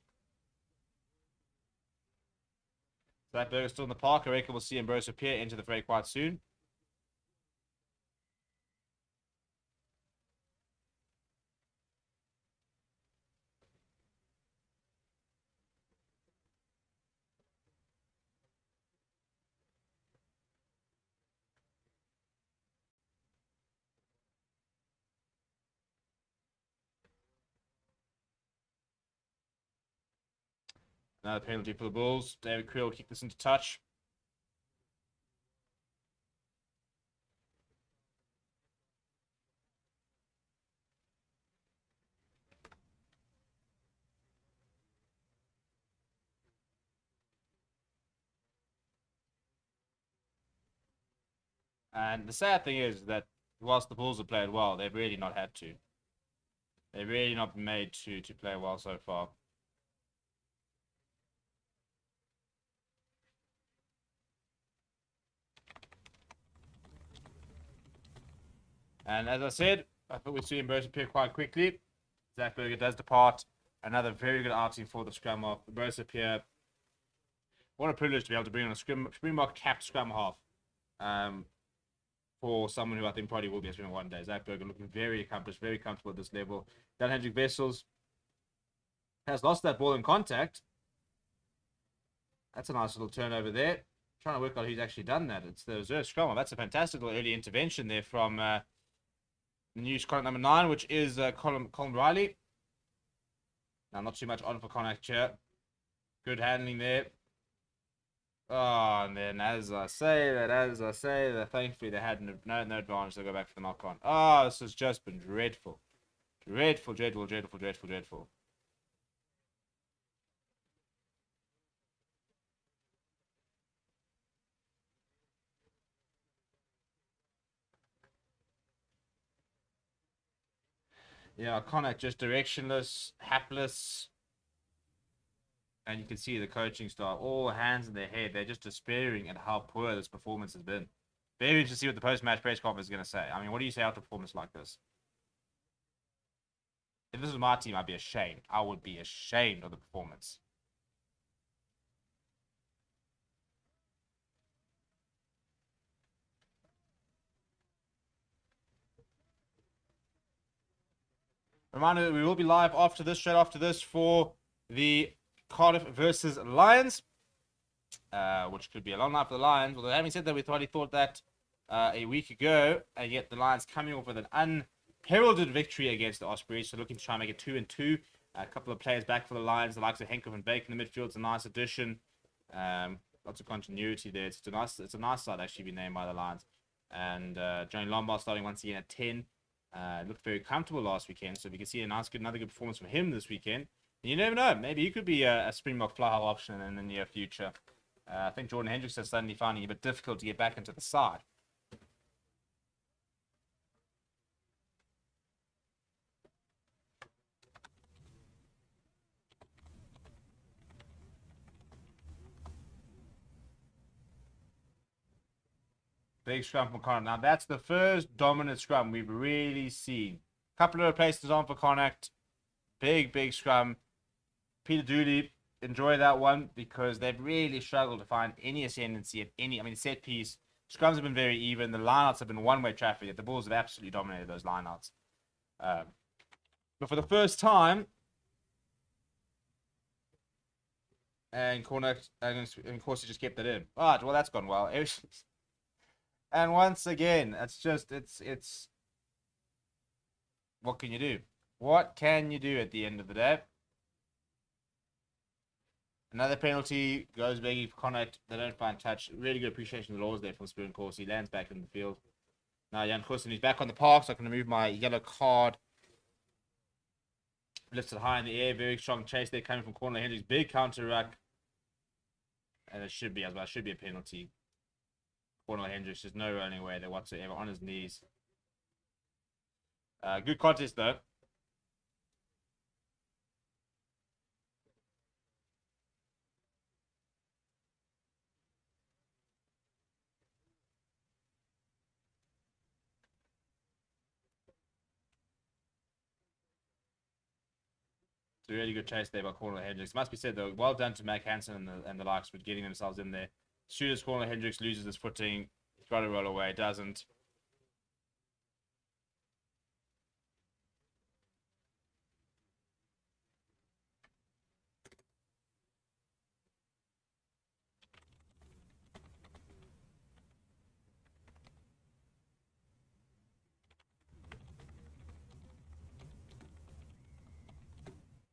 Zach Berger's still in the park. I reckon we'll see Ambrose appear into the fray quite soon. Another penalty for the Bulls. David Creel will kick this into touch. And the sad thing is that whilst the Bulls have played well, they've really not had to. They've really not been made to play well so far. And as I said, I thought we'd see Ambrose appear quite quickly. Zach Berger does depart. Another very good outing for the scrum half. Ambrose appear. What a privilege to be able to bring on a Springbok capped scrum half. For someone who I think probably will be a Springbok one day. Zach Berger looking very accomplished, very comfortable at this level. Dan Hendrik Wessels has lost that ball in contact. That's a nice little turnover there. Trying to work out who's actually done that. It's the reserve scrum. That's a fantastic little early intervention there from the new Connacht number 9, which is Colin Riley. Now, not too much on for CONNACHT here. Good handling there. Oh, and then as I say that, thankfully they had no advantage to go back for the knock-on. Oh, this has just been dreadful. Dreadful. Yeah, CONNACHT just directionless, hapless. And you can see the coaching staff, all hands in their head. They're just despairing at how poor this performance has been. Very interesting to see what the post-match press conference is going to say. I mean, what do you say after a performance like this? If this was my team, I'd be ashamed. I would be ashamed of the performance. Reminder that we will be live straight after this, for the Cardiff versus Lions, which could be a long night for the Lions. Although having said that, we already thought that a week ago, and yet the Lions coming off with an unheralded victory against the Ospreys, so looking to try and make it 2-2. A couple of players back for the Lions, the likes of Henkoff and Baker in the midfield. It's a nice addition. Lots of continuity there. It's a nice side actually being named by the Lions. And Johnny Lombard starting once again at 10. Looked very comfortable last weekend, so if you can see another good performance from him this weekend, you never know, maybe he could be a Springbok fly half option in the near future. I think Jordan Hendricks is suddenly finding it a bit difficult to get back into the side. Big scrum from CONNACHT. Now, that's the first dominant scrum we've really seen. A couple of replacements on for CONNACHT. Big scrum. Peter Dooley enjoy that one because they've really struggled to find any ascendancy at any. I mean, set piece scrums have been very even. The lineouts have been one-way traffic. The Bulls have absolutely dominated those lineouts. But for the first time, and CONNACHT, and of course, he just kept that in. All right, well, that's gone well. And once again, it's. What can you do? What can you do at the end of the day? Another penalty goes begging for CONNACHT. They don't find touch. Really good appreciation of the laws there from Spirit Course. He lands back in the field. Now Jan Kussen, he's back on the park, so I can remove my yellow card. Lifts it high in the air. Very strong chase there coming from Cornel Hendricks. Big counter ruck. And it should be as well. It should be a penalty. Cornel Hendricks, there's no running away there whatsoever. On his knees. Good contest though. It's a really good chase there by Cornel Hendricks. Must be said though, well done to Mac Hansen and the likes for getting themselves in there. As soon as Cornel Hendricks loses his footing, he's got to roll away. Doesn't.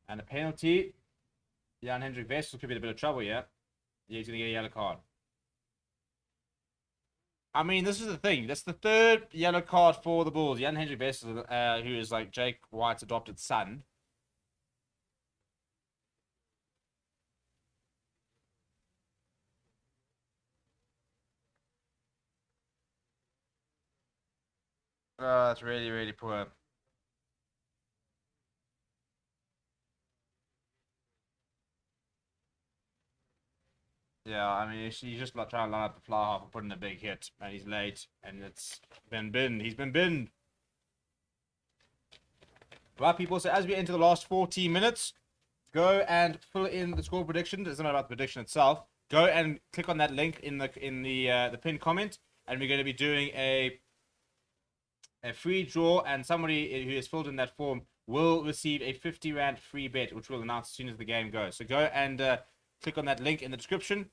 And a penalty. Jan Hendrik Wessels could be in a bit of trouble here. Yeah, he's going to get a yellow card. I mean, this is the thing. That's the third yellow card for the Bulls. Jan Hendrik Wessels, who is like Jake White's adopted son. Oh, that's really, really poor. Yeah, I mean, he's just like trying to line up the fly half and put in a big hit, and he's late, and it's been binned. He's been binned. Right, people. So as we enter the last 14 minutes, go and fill in the score prediction. It doesn't matter about the prediction itself. Go and click on that link in the pinned comment, and we're going to be doing a free draw, and somebody who has filled in that form will receive a 50 Rand free bet, which we'll announce as soon as the game goes. So go and click on that link in the description.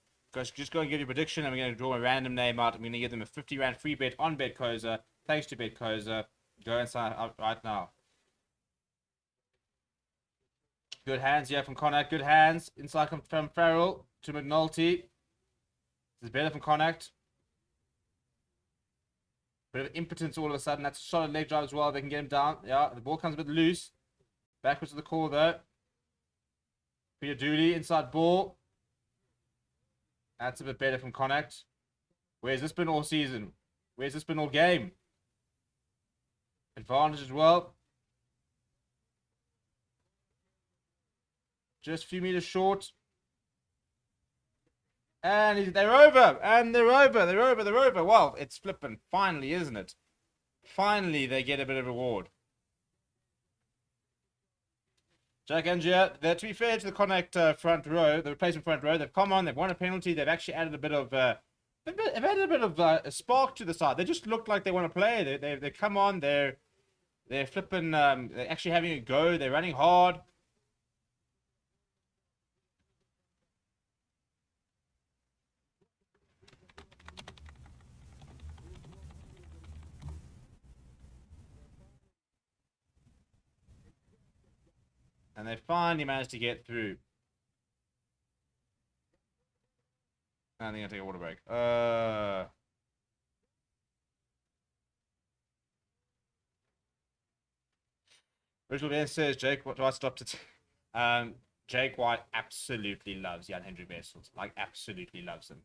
Just go and give your prediction, and we're going to draw a random name out. I'm going to give them a 50 Rand free bet on BetCoza. Thanks to BetCoza. Go and sign up right now. Good hands here from CONNACHT. Good hands. Inside from Farrell to McNulty. This is better from CONNACHT. Bit of impotence all of a sudden. That's a solid leg drive as well. They can get him down. Yeah, the ball comes a bit loose. Backwards to the core though. Peter Dooley, inside ball. That's a bit better from CONNACHT. Where's this been all season? Where's this been all game? Advantage as well. Just a few meters short. And they're over. And they're over. They're over. They're over. Well, it's flipping. Finally, isn't it? Finally, they get a bit of reward. Jack Angier, to be fair to the CONNACHT front row, the replacement front row, they've come on, they've won a penalty, they've actually added a bit of, they've added a bit of a spark to the side. They just look like they want to play. They come on, they're flipping, they're actually having a go, they're running hard. And they finally managed to get through. I think I'll take a water break. Ritual Ben says, Jake, what do I stop to Jake White absolutely loves Jan Hendrik Wessels. Like, absolutely loves him.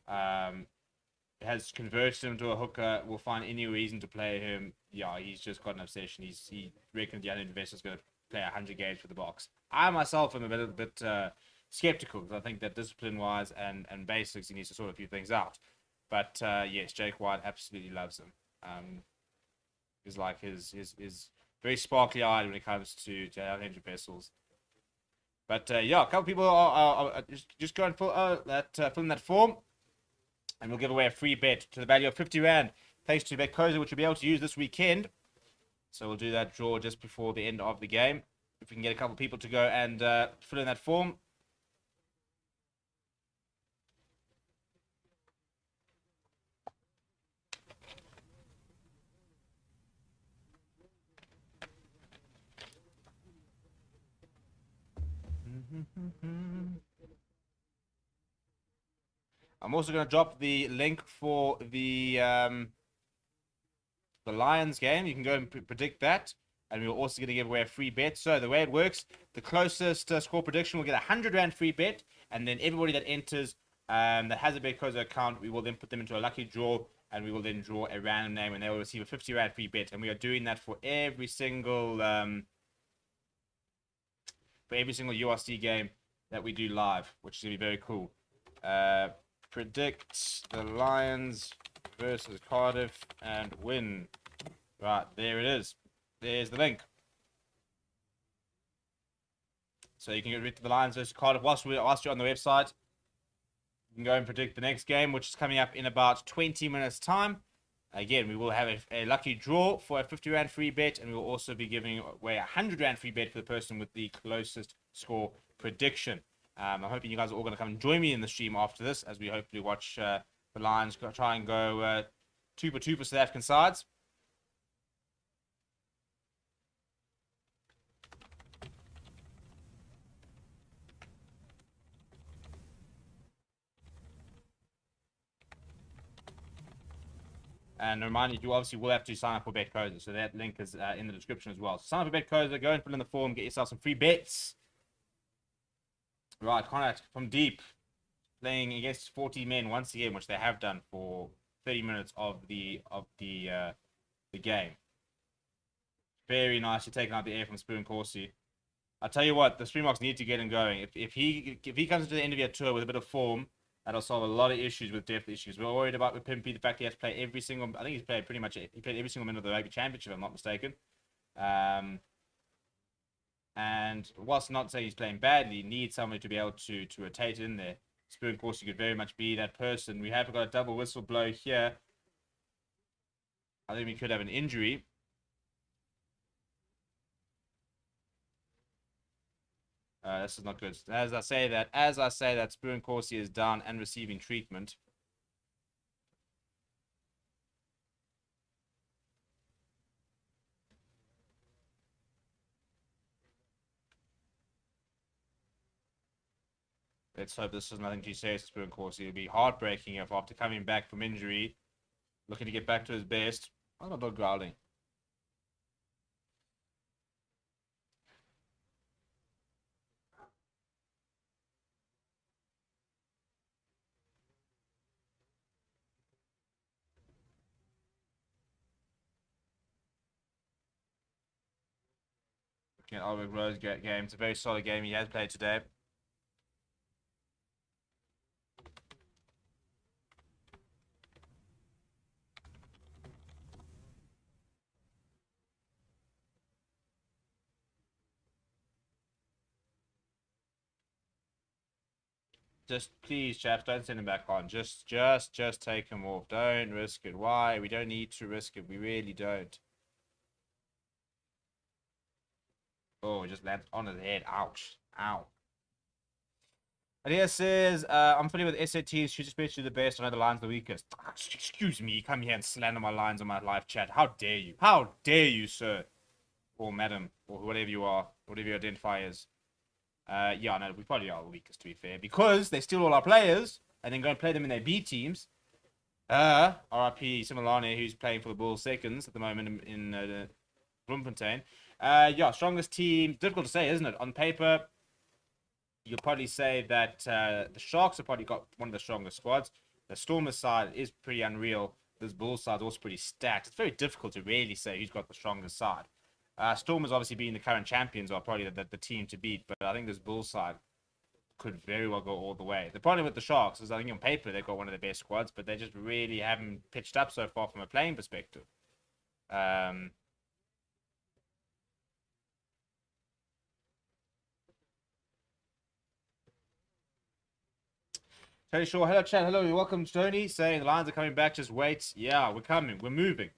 Has converted him to a hooker. Will find any reason to play him. Yeah, he's just got an obsession. He reckons Jan Hendrik Wessels is going to play 100 games for the Box. I myself am a bit skeptical because I think that discipline-wise and basics, he needs to sort a few things out. But yes, Jake White absolutely loves him. He's like his very sparkly eyed when it comes to Jan Hendrik Wessels. But yeah, a couple people are just go and fill in that form, and we'll give away a free bet to the value of 50 Rand, thanks to Betcoza, which you'll be able to use this weekend. So we'll do that draw just before the end of the game. If we can get a couple people to go and fill in that form. I'm also going to drop the link for the Lions game. You can go and predict that. And we're also going to give away a free bet. So the way it works, the closest score prediction will get a 100 Rand free bet. And then everybody that enters that has a Betcoza account, we will then put them into a lucky draw. And we will then draw a random name and they will receive a 50 Rand free bet. And we are doing that for every single URC game that we do live, which is going to be very cool. Predict the Lions versus Cardiff and win. Right, there it is. There's the link. So you can get rid of the Lions versus Cardiff whilst you're on the website. You can go and predict the next game, which is coming up in about 20 minutes' time. Again, we will have a lucky draw for a 50 Rand free bet, and we will also be giving away a 100 Rand free bet for the person with the closest score prediction. I'm hoping you guys are all going to come and join me in the stream after this, as we hopefully watch the Lions try and go 2-2 for South African sides. And remind you obviously will have to sign up for Betcoza, so that link is in the description as well. So sign up for Betcoza, go and fill in the form, get yourself some free bets. Right, CONNACHT from deep, playing against 40 men once again, which they have done for 30 minutes of the game. Very nicely taken out the air from Spoon Corsi. I tell you what, the Springboks need to get him going. If he comes to the end of your tour with a bit of form, that'll solve a lot of issues with depth issues. We're worried about with Pimpy the fact he has to play every single. I think he's played pretty much. He played every single minute of the Rugby Championship, if I'm not mistaken. And whilst not saying he's playing badly, he needs somebody to be able to rotate in there. Spoon Corsi could very much be that person. We have got a double whistle blow here. I think we could have an injury. This is not good. As I say that, Spoon Corsi is down and receiving treatment. Let's hope this is nothing too serious to Spoon Corsi. It would be heartbreaking if after coming back from injury, looking to get back to his best. I'm not growling. Looking at Albert Rose game. It's a very solid game he has played today. Just please, chaps, don't send him back on. Just take him off. Don't risk it. Why? We don't need to risk it. We really don't. Oh, it just lands on his head. Ouch. Ow. Adia says, I'm familiar with SATs. She's especially the best. I know the line's the weakest. Excuse me. You come here and slander my lines on my live chat. How dare you? How dare you, sir? Or madam. Or whatever you are. Whatever you identify as. Yeah, no, we probably are the weakest, to be fair. Because they steal all our players and then go and play them in their B teams. RIP Similane, who's playing for the Bulls seconds at the moment in Bloemfontein. Yeah, strongest team. Difficult to say, isn't it? On paper, you'll probably say that the Sharks have probably got one of the strongest squads. The Stormers side is pretty unreal. This Bulls side is also pretty stacked. It's very difficult to really say who's got the strongest side. Stormers obviously being the current champions are probably the team to beat, but I think this Bulls side could very well go all the way. The problem with the Sharks is I think on paper they've got one of the best squads, but they just really haven't pitched up so far from a playing perspective. Tony Shaw, hello chat, hello, welcome Tony, saying the Lions are coming back, just wait. Yeah, we're coming, we're moving.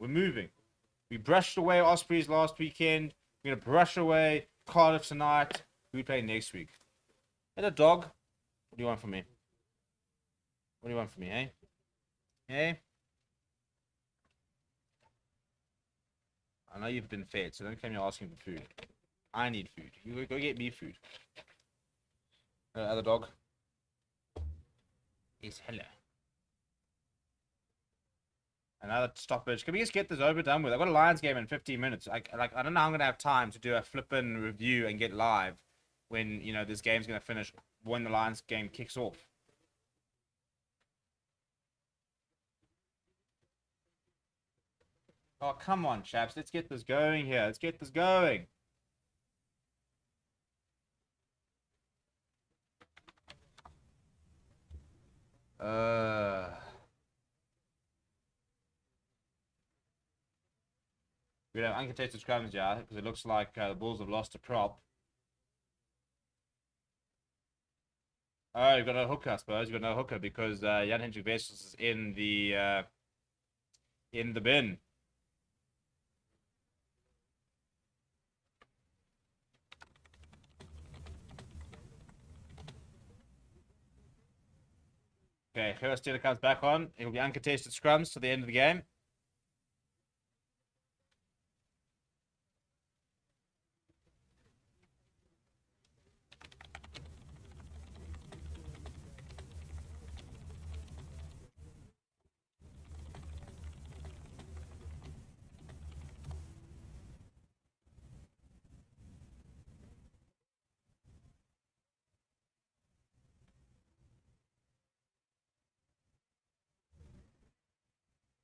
We brushed away Ospreys last weekend, we're going to brush away Cardiff tonight, who we play next week. Hello dog, what do you want from me? What do you want from me, eh? Hey? I know you've been fed, so don't come here asking for food. I need food. You go get me food. Other dog. Yes, hello. Another stoppage. Can we just get this over done with? I've got a Lions game in 15 minutes. I don't know how I'm gonna have time to do a flippin' review and get live when this game's gonna finish when the Lions game kicks off. Oh come on, chaps. Let's get this going here. Let's get this going. We have uncontested scrums, yeah, because it looks like the Bulls have lost a prop. Oh, you've got no hooker, I suppose. You've got no hooker because Jan Hendrik Wessels is in the bin. Okay, Gerard Steele comes back on. It'll be uncontested scrums to the end of the game.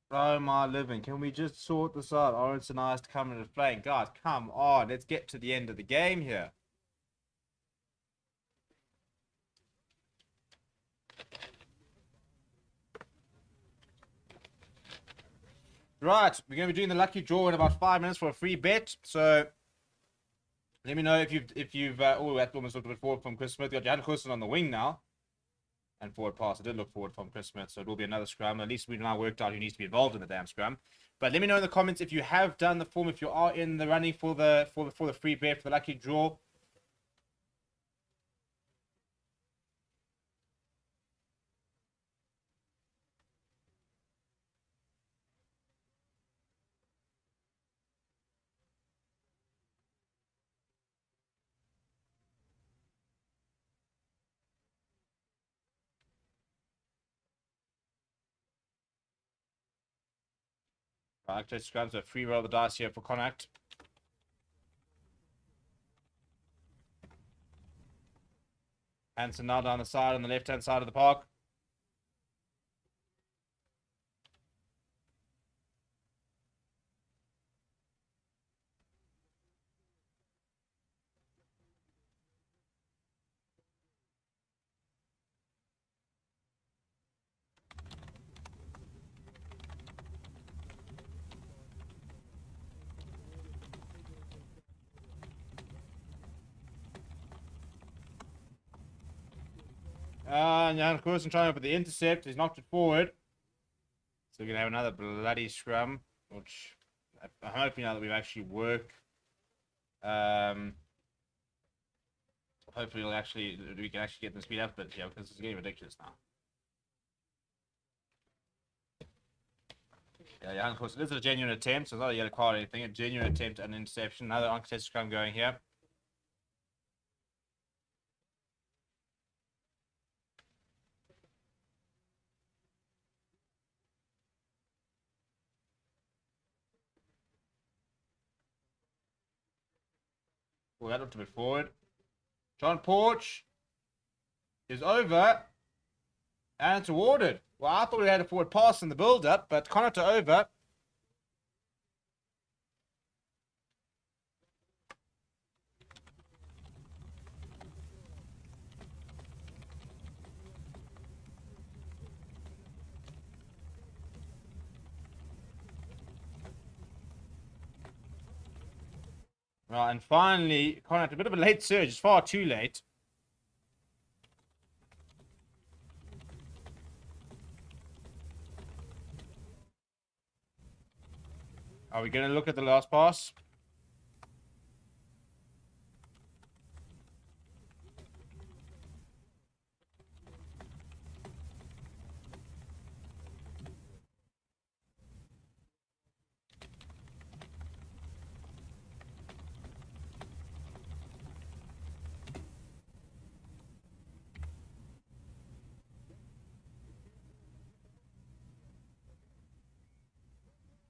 Oh my living, can we just sort this out? Orange and Ice to come into playing. Guys, come on, let's get to the end of the game here. Right, we're going to be doing the lucky draw in about 5 minutes for a free bet. So let me know if you've oh, that almost looked a bit forward from Chris Smith. Got Jan Goosen on the wing now. And forward pass. I did look forward from Chris Smith, so it will be another scrum. At least we've now worked out who needs to be involved in the damn scrum. But let me know in the comments if you have done the form, if you are in the running for the free bet, for the lucky draw. Active scrums, so free roll the dice here for CONNACHT. Hansen now down the side on the left-hand side of the park. And Jan Goosen trying for the intercept. He's knocked it forward. So we're going to have another bloody scrum, which I'm hoping now that we've actually worked. Hopefully we can actually get the speed up, but yeah, because it's getting ridiculous now. Yeah, Jan Goosen, this is a genuine attempt, so it's not a yellow card or anything. A genuine attempt at an interception. Another uncontested scrum going here. Well, that looked a bit forward. John Porch is over and it's awarded. Well, I thought we had a forward pass in the build-up, but Connacht over. Right, and finally, Connacht, a bit of a late surge. It's far too late. Are we going to look at the last pass?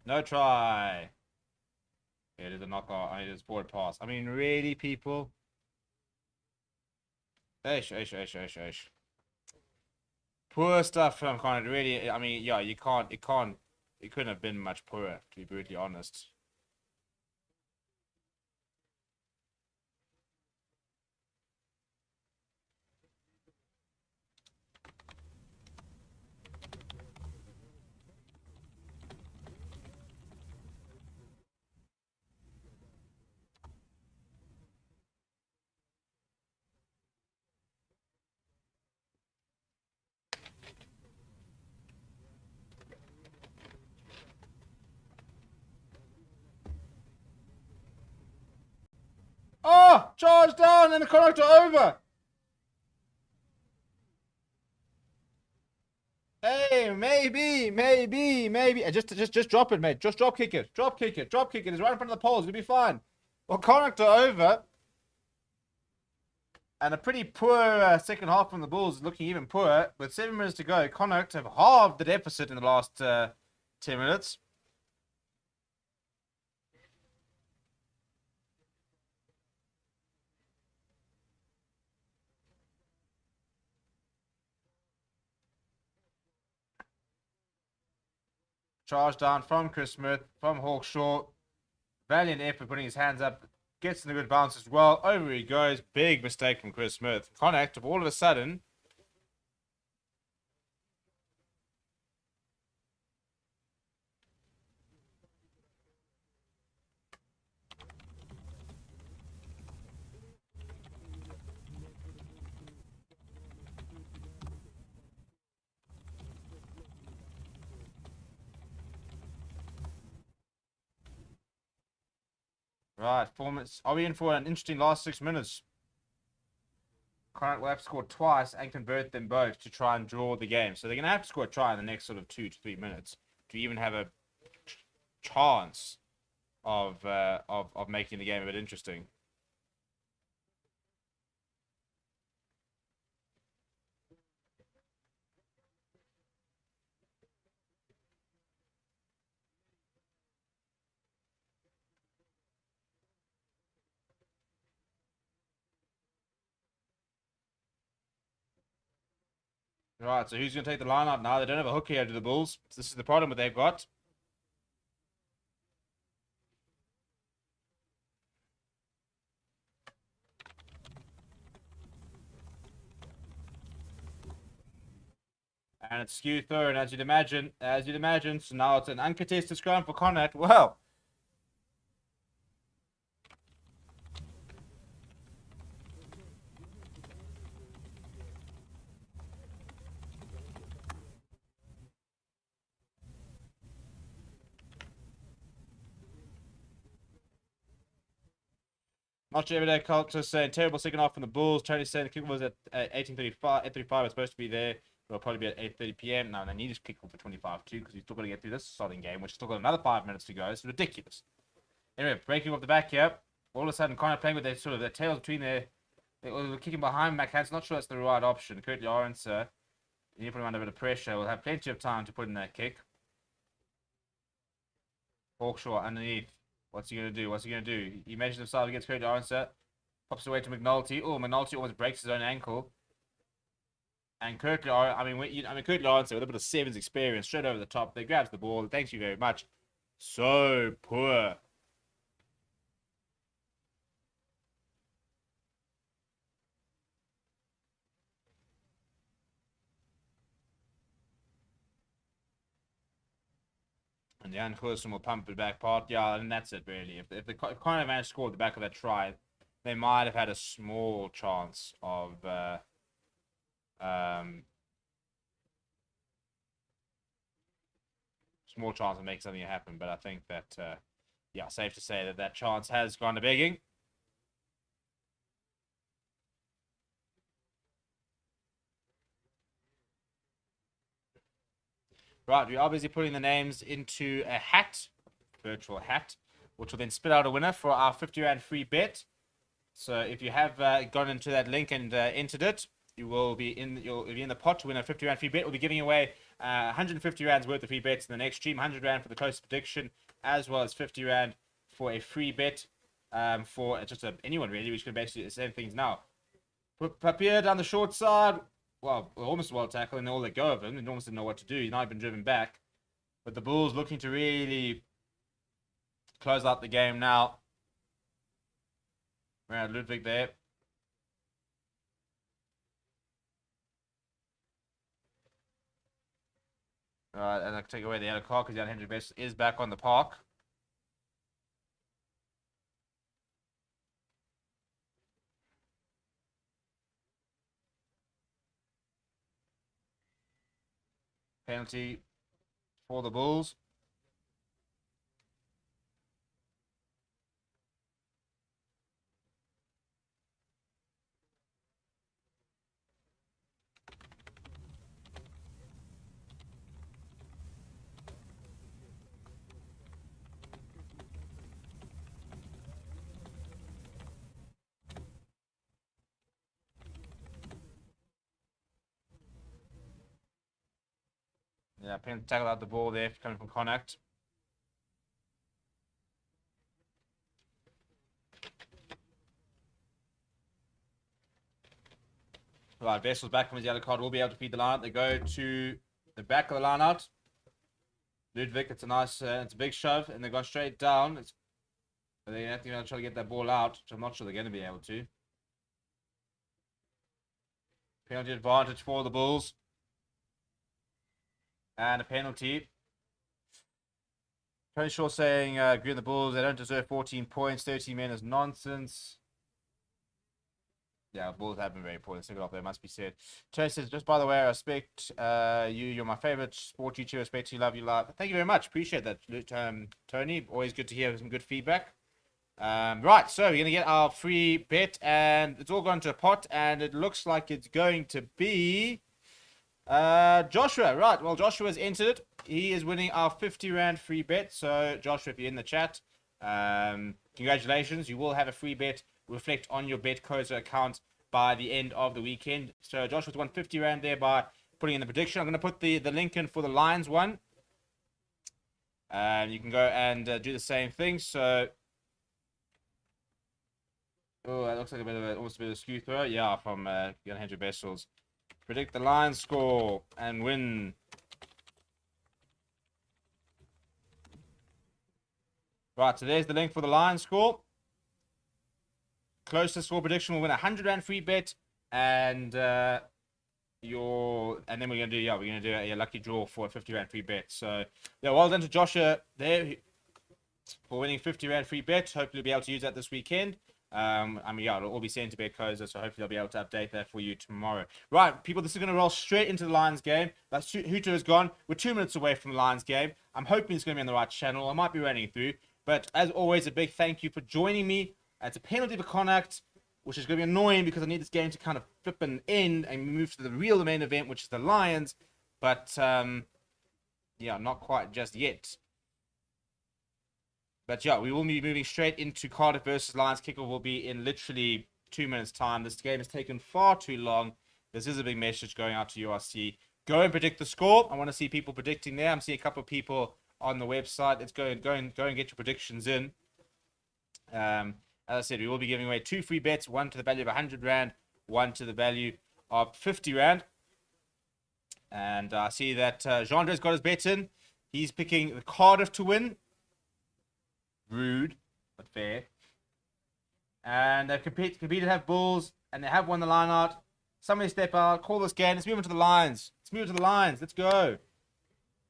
No try. It is a knockout. I mean, it's forward pass. I mean, really, people? Ish. Poor stuff from Connacht. Really, I mean, yeah, it couldn't have been much poorer, to be brutally honest. Oh, charge down and the Connacht are over. Hey, maybe. Just drop it, mate. Just drop kick it. Drop kick it. It's right in front of the poles. It'll be fine. Well, Connacht are over. And a pretty poor second half from the Bulls, looking even poorer. With 7 minutes to go, Connacht have halved the deficit in the last 10 minutes. Charge down from Chris Smith, from Hawkshaw. Valiant effort putting his hands up. Gets in the good bounce as well. Over he goes. Big mistake from Chris Smith. Connacht, all of a sudden. Right, 4 minutes. Are we in for an interesting last 6 minutes? Connacht will have to score twice and convert them both to try and draw the game. So they're going to have to score a try in the next sort of 2 to 3 minutes to even have a chance of making the game a bit interesting. Right, so who's going to take the line out now? They don't have a hook here to the Bulls. So this is the problem that they've got. And it's skewed third, as you'd imagine. So now it's an uncontested scrum for Connacht. Well, Not sure everyday culture saying terrible second half from the Bulls. Tony saying the kick was at 18:35. 8:35 was supposed to be there. It'll probably be at 8:30 p.m. Now they need to kick off for 25 too because he's still got to get through this starting game, which has still got another 5 minutes to go. It's ridiculous. Anyway, breaking off the back here. All of a sudden, Connacht playing with their sort of their tails between their. They were kicking behind McHan's. Not sure that's the right option. Kurt Lawrence, you need to put him under a bit of pressure. We'll have plenty of time to put in that kick. Hawkshaw underneath. What's he going to do? He measures himself against Kurt Lawrence. Pops away to McNulty. Oh, McNulty almost breaks his own ankle. And Kurt Lawrence, Kurt Lawrence with a bit of sevens experience, straight over the top. They grabs the ball. Thanks you very much. So poor. And Jan Goosen will pump it back part. Yeah, and that's it really. If the Connacht managed to score at the back of that try, they might have had a small chance of making something happen. But I think that yeah, safe to say that that chance has gone to begging. Right, we're obviously putting the names into a hat, virtual hat, which will then spit out a winner for our 50 Rand free bet. So if you have gone into that link and entered it, you'll be in the pot to win a 50 Rand free bet. We'll be giving away 150 Rands worth of free bets in the next stream, 100 Rand for the closest prediction, as well as 50 Rand for a free bet for just anyone really, which can basically do the same things now. Put Papier down the short side. Well, almost a wild tackle, and all let go of him. And almost didn't know what to do. He's not been driven back. But the Bulls looking to really close out the game now. We had Ludwig there. Alright, and I take away the yellow card because Jan Hendrik Best is back on the park. Penalty for the Bulls. Yeah, penalty tackle out the ball there coming from CONNACHT. Right, Vessel's back from his yellow card. Will be able to feed the line out. They go to the back of the line out. Ludwig, it's a nice, it's a big shove, and they've gone straight down. They're going to have to try to get that ball out, which I'm not sure they're going to be able to. Penalty advantage for the Bulls. And a penalty. Tony Shaw saying, agree with the Bulls, they don't deserve 14 points. 13 men is nonsense. Yeah, Bulls have been very poor. Let's take it off there, must be said. Tony says, just by the way, I respect you. You're my favorite sport YouTuber. Respect you, love you, love. Thank you very much. Appreciate that, Tony. Always good to hear some good feedback. Right, so we're going to get our free bet, and it's all gone to a pot, and it looks like it's going to be Joshua. Right, well, Joshua's entered it. He is winning our 50 Rand free bet. So, Joshua, if you're in the chat, congratulations. You will have a free bet reflect on your BetCoza account by the end of the weekend. So, Joshua's won 50 Rand there by putting in the prediction. I'm going to put the link in for the Lions one. You can go and do the same thing. So, oh, that looks like almost a bit of a skew throw. Yeah, from Jan Hendrik Bessels. Predict the Lions score and win. Right, so there's the link for the Lions score. Closest score prediction will win a 100 Rand free bet, and then we're gonna do a lucky draw for a 50 Rand free bet. So yeah, well done to Joshua there for winning 50 Rand free bet. Hopefully, we'll be able to use that this weekend. It'll all be sent to BetCoza, so hopefully I'll be able to update that for you tomorrow. Right, people, this is going to roll straight into the Lions game. That's Huto is gone. We're 2 minutes away from the Lions game. I'm hoping it's going to be on the right channel. I might be running through, but as always, a big thank you for joining me. It's a penalty for CONNACHT, which is going to be annoying because I need this game to kind of flip and end and move to the real main event, which is the Lions. But yeah, not quite just yet. But yeah, we will be moving straight into Cardiff versus Lions. Kickoff will be in literally 2 minutes' time. This game has taken far too long. This is a big message going out to URC. Go and predict the score. I want to see people predicting there. I'm seeing a couple of people on the website. Let's go and get your predictions in. As I said, we will be giving away 2 free bets, one to the value of 100 Rand, one to the value of 50 Rand. And I see that Jean-Andre's got his bet in. He's picking the Cardiff to win. Rude, but fair. And they've competed to have Bulls, and they have won the line out. Somebody step out, call this game. Let's move into the Lions. Let's go.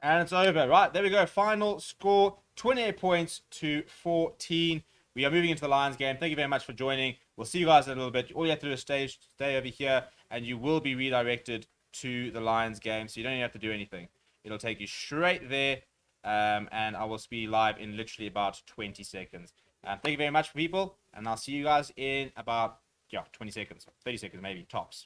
And it's over. Right, there we go. Final score, 28 points to 14. We are moving into the Lions game. Thank you very much for joining. We'll see you guys in a little bit. All you have to do is stay over here, and you will be redirected to the Lions game, so you don't even have to do anything. It'll take you straight there. and I will be live in literally about 20 seconds. Thank you very much, people, and I'll see you guys in about 20 seconds, 30 seconds maybe tops.